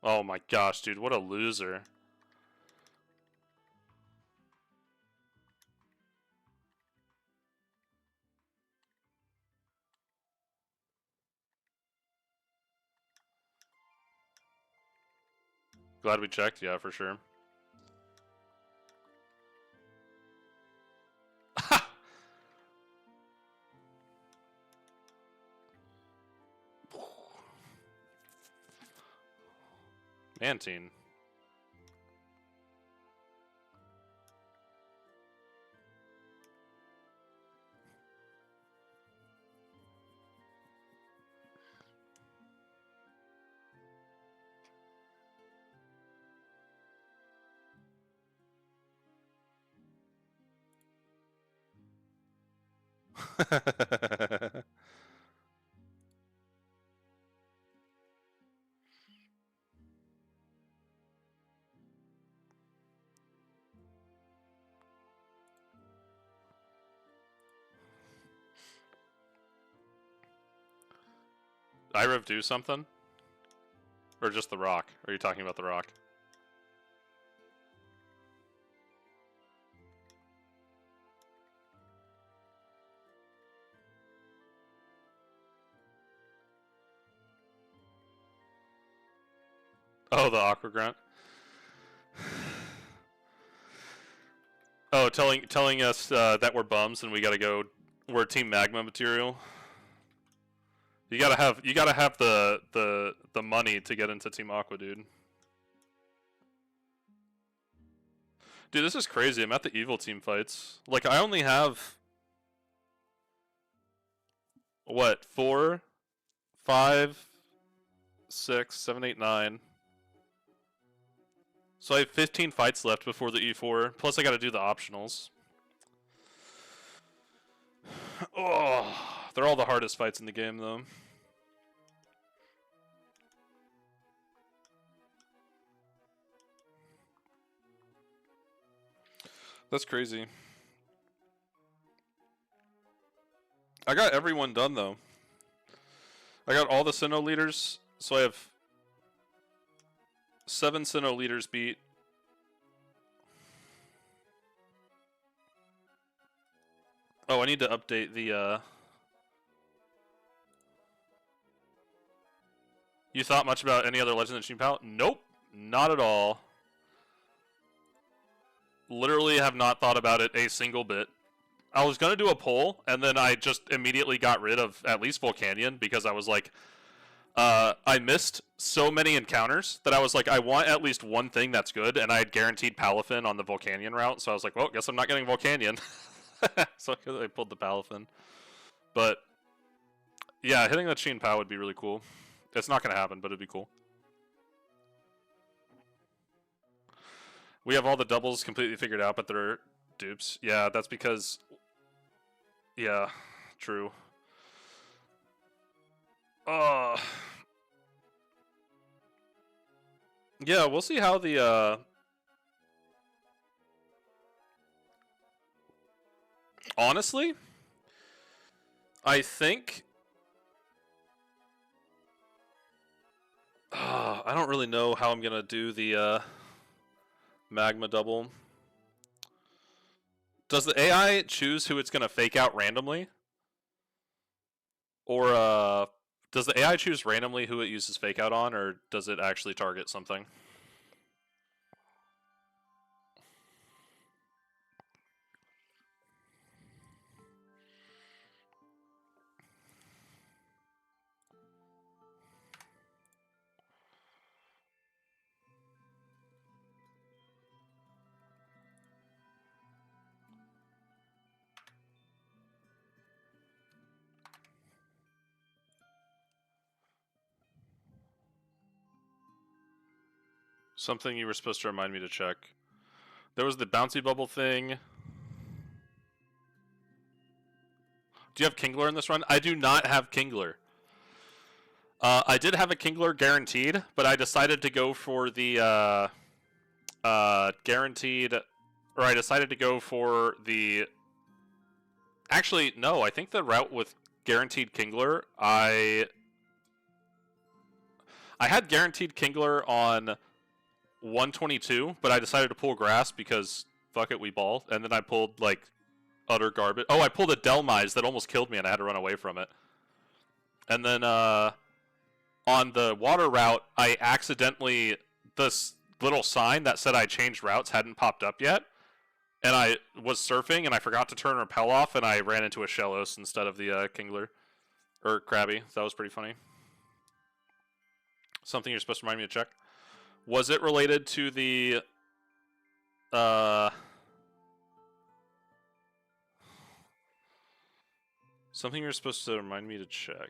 Oh my gosh, dude, what a loser. Glad we checked, yeah, for sure. Mantine. Irev do something? Or just the rock? Are you talking about the rock? Oh, the Aqua Grunt. Oh, telling us that we're bums and we gotta go. We're Team Magma material. You gotta have the money to get into Team Aqua, dude. Dude, this is crazy. I'm at the evil team fights. Like, I only have what, 4, 5, 6, 7, 8, 9. So I have 15 fights left before the E4. Plus, I got to do the optionals. Oh, they're all the hardest fights in the game, though. That's crazy. I got everyone done, though. I got all the Sinnoh leaders, so I have 7 Sinnoh leaders beat. Oh, I need to update the, You thought much about any other Legend of Team Pal? Nope, not at all. Literally have not thought about it a single bit. I was going to do a poll, and then I just immediately got rid of at least Volcanion, because I was like, I missed so many encounters that I was like, I want at least one thing that's good, and I had guaranteed Palafin on the Volcanion route, so I was like, well, guess I'm not getting Volcanion. So I pulled the Palafin. But, yeah, hitting the Qian Pao would be really cool. It's not going to happen, but it'd be cool. We have all the doubles completely figured out, but they're dupes. Yeah, that's because... Yeah, true. Yeah, we'll see how the, Honestly, I think... I don't really know how I'm gonna do the, magma double. Does the AI choose who it's gonna fake out randomly? Or, does the AI choose randomly who it uses fake out on, or does it actually target something? Something you were supposed to remind me to check. There was the bouncy bubble thing. Do you have Kingler in this run? I do not have Kingler. I did have a Kingler guaranteed, but I decided to go for the guaranteed, or I decided to go for the... Actually, no, I think the route with guaranteed Kingler, I had guaranteed Kingler on 122, but I decided to pull grass because fuck it, we ball. And then I pulled like utter garbage. Oh, I pulled a Delmise that almost killed me and I had to run away from it. And then on the water route, I accidentally, this little sign that said I changed routes hadn't popped up yet. And I was surfing and I forgot to turn repel off and I ran into a Shellos instead of the Kingler. Or Krabby. That was pretty funny. Something you're supposed to remind me to check. Was it related to the something you're supposed to remind me to check?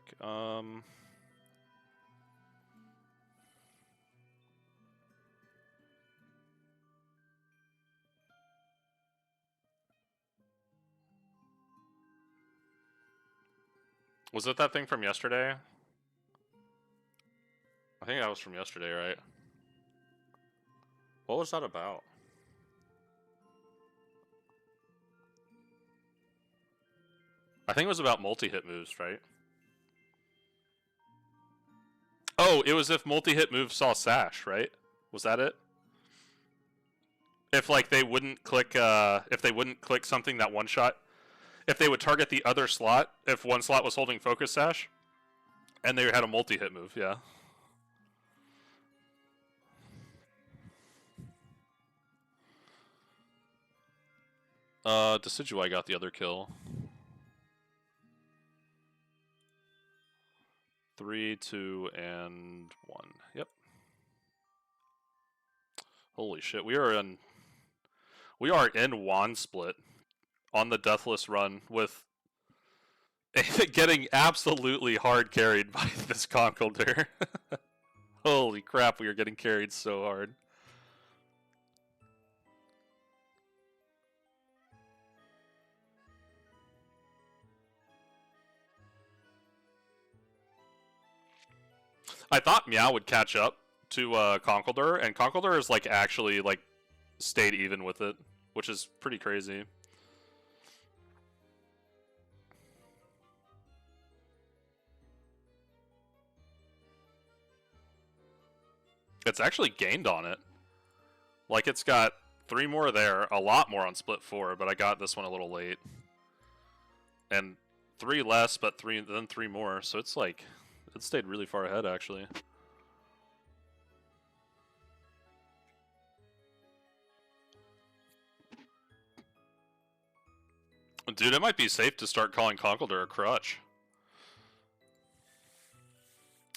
Was it that thing from yesterday? I think that was from yesterday, right? What was that about? I think it was about multi-hit moves, right? Oh, it was if multi-hit moves saw Sash, right? Was that it? If like they wouldn't click something that one shot, if they would target the other slot, if one slot was holding focus Sash, and they had a multi-hit move, yeah. Decidueye got the other kill. 3, 2, and 1. Yep. Holy shit, we are in wand split on the deathless run with getting absolutely hard carried by this Conkeldurr. Holy crap, we are getting carried so hard. I thought Meow would catch up to Conkeldurr, and Conkeldurr is like actually like stayed even with it, which is pretty crazy. It's actually gained on it. Like it's got 3 more there, a lot more on split 4, but I got this one a little late. And 3 less, but 3 more, so it's like it stayed really far ahead actually. Dude, it might be safe to start calling Conkeldurr a crutch.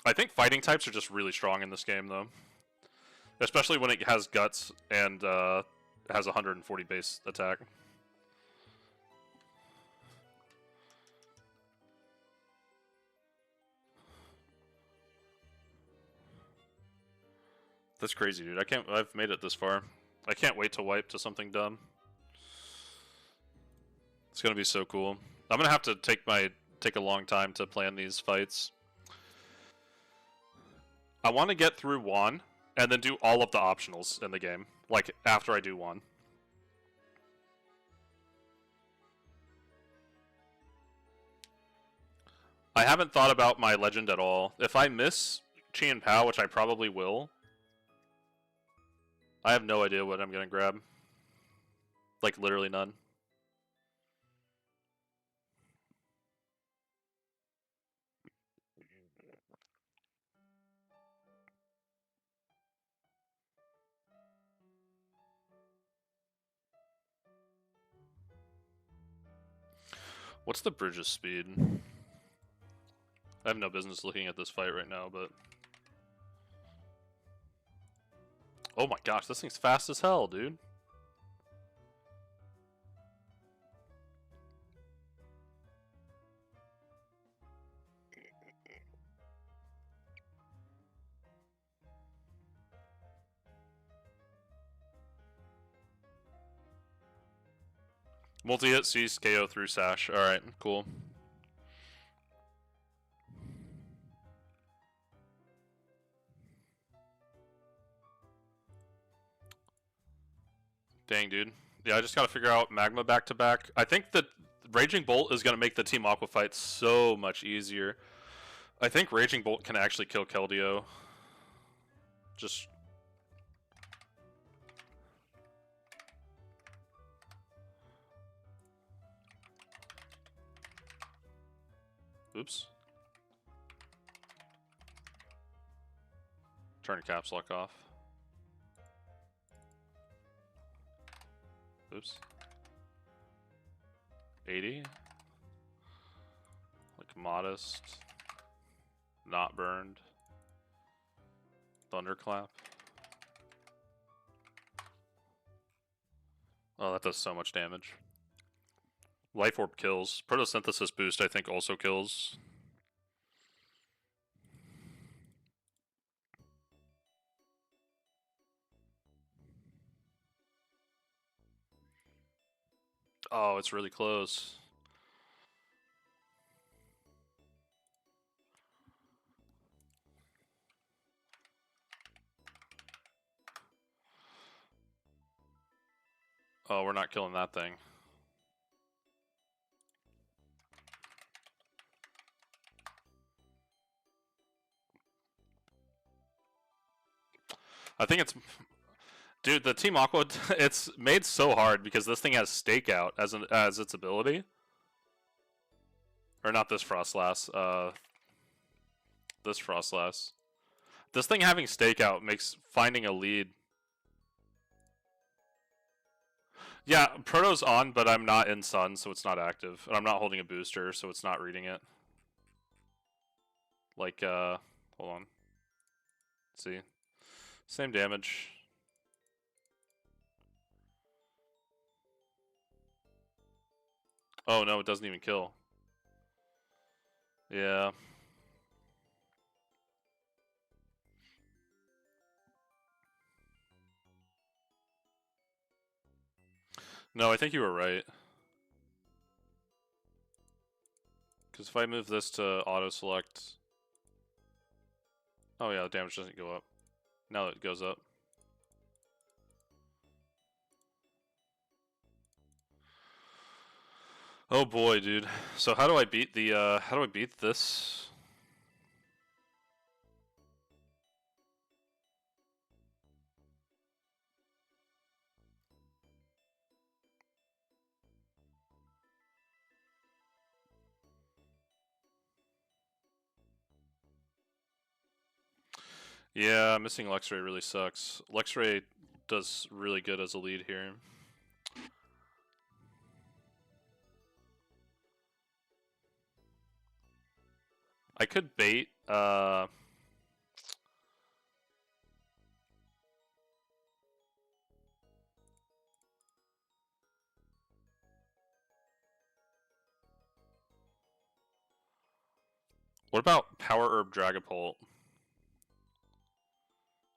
I think fighting types are just really strong in this game, though. Especially when it has guts and has 140 base attack. That's crazy, dude. I've made it this far. I can't wait to wipe to something dumb. It's gonna be so cool. I'm gonna have to take a long time to plan these fights. I want to get through one and then do all of the optionals in the game, like after I do one. I haven't thought about my legend at all. If I miss Chi and Pao, which I probably will, I have no idea what I'm gonna grab. Like literally none. What's the bridge's speed? I have no business looking at this fight right now, but... Oh my gosh, this thing's fast as hell, dude. Multi-hit, cease, KO through Sash. Alright, cool. Dang, dude. Yeah, I just gotta figure out Magma back-to-back. I think that Raging Bolt is gonna make the Team Aqua fight so much easier. I think Raging Bolt can actually kill Keldeo. Just... Oops. Turn caps lock off. Oops. 80. Like modest. Not burned. Thunderclap. Oh, that does so much damage. Life Orb kills. Photosynthesis boost, I think, also kills. Oh, it's really close. Oh, we're not killing that thing. I think it's... Dude, the Team Aqua, it's made so hard because this thing has Stakeout as its ability. Or not this Frostlass, this Frostlass. This thing having Stakeout makes finding a lead. Yeah, Proto's on, but I'm not in Sun, so it's not active. And I'm not holding a booster, so it's not reading it. Like, hold on. Let's see. Same damage. Oh no, it doesn't even kill. Yeah. No, I think you were right. Because if I move this to auto-select... Oh yeah, the damage doesn't go up. Now it goes up. Oh boy, dude. So how do I beat the, how do I beat this? Yeah, missing Luxray really sucks. Luxray does really good as a lead here. I could bait, what about Power Herb Dragapult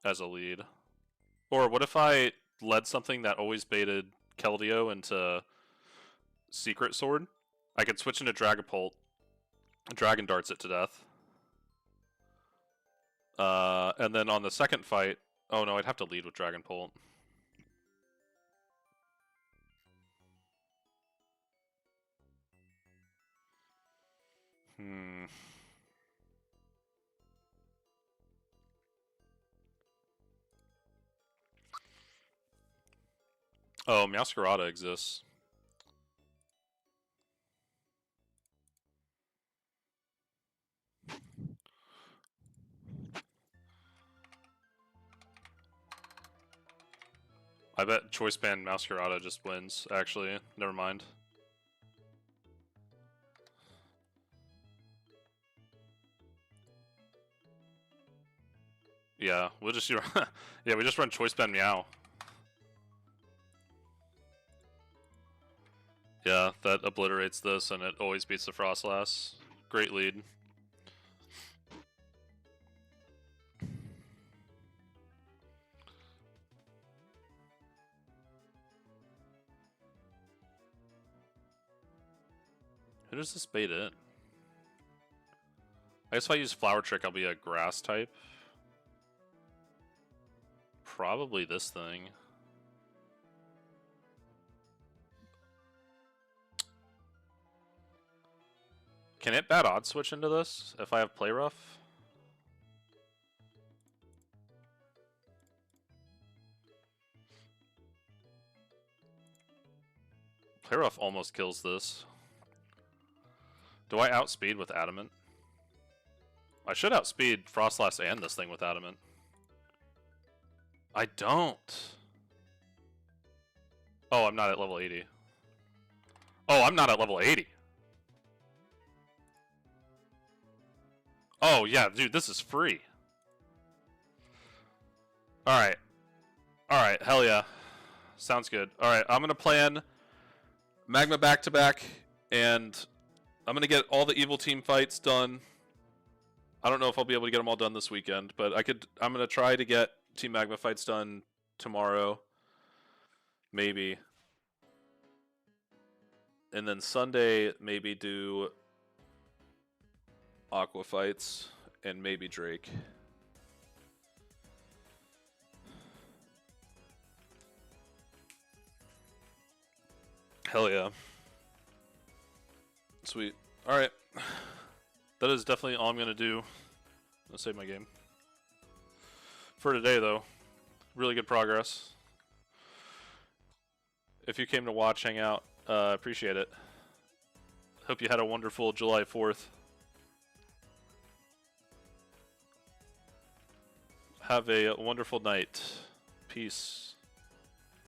as a lead? Or what if I led something that always baited Keldeo into Secret Sword, I could switch into Dragapult, Dragon Darts it to death. And then on the second fight, oh no, I'd have to lead with Dragonpult. Oh, Meowscarada exists. I bet Choice Band Meowscarada just wins, actually. Never mind. Yeah, we'll just yeah, we just run Choice Band Meow. Yeah, that obliterates this and it always beats the Frostlass. Great lead. Who does this bait in? I guess if I use Flower Trick, I'll be a grass type. Probably this thing. Can it bad odd switch into this if I have Play Rough? Play Rough almost kills this. Do I outspeed with Adamant? I should outspeed Frostlass and this thing with Adamant. I don't. Oh, I'm not at level 80. Oh, I'm not at level 80. Oh, yeah, dude, this is free. Alright. Alright, hell yeah. Sounds good. Alright, I'm going to plan Magma back-to-back, and I'm going to get all the Evil Team fights done. I don't know if I'll be able to get them all done this weekend, but I'm going to try to get Team Magma fights done tomorrow. Maybe. And then Sunday, maybe do Aqua fights and maybe Drake. Hell yeah. Sweet. Alright. That is definitely all I'm going to do. Let's save my game. For today, though, really good progress. If you came to watch, hang out, appreciate it. Hope you had a wonderful July 4th. Have a wonderful night. Peace.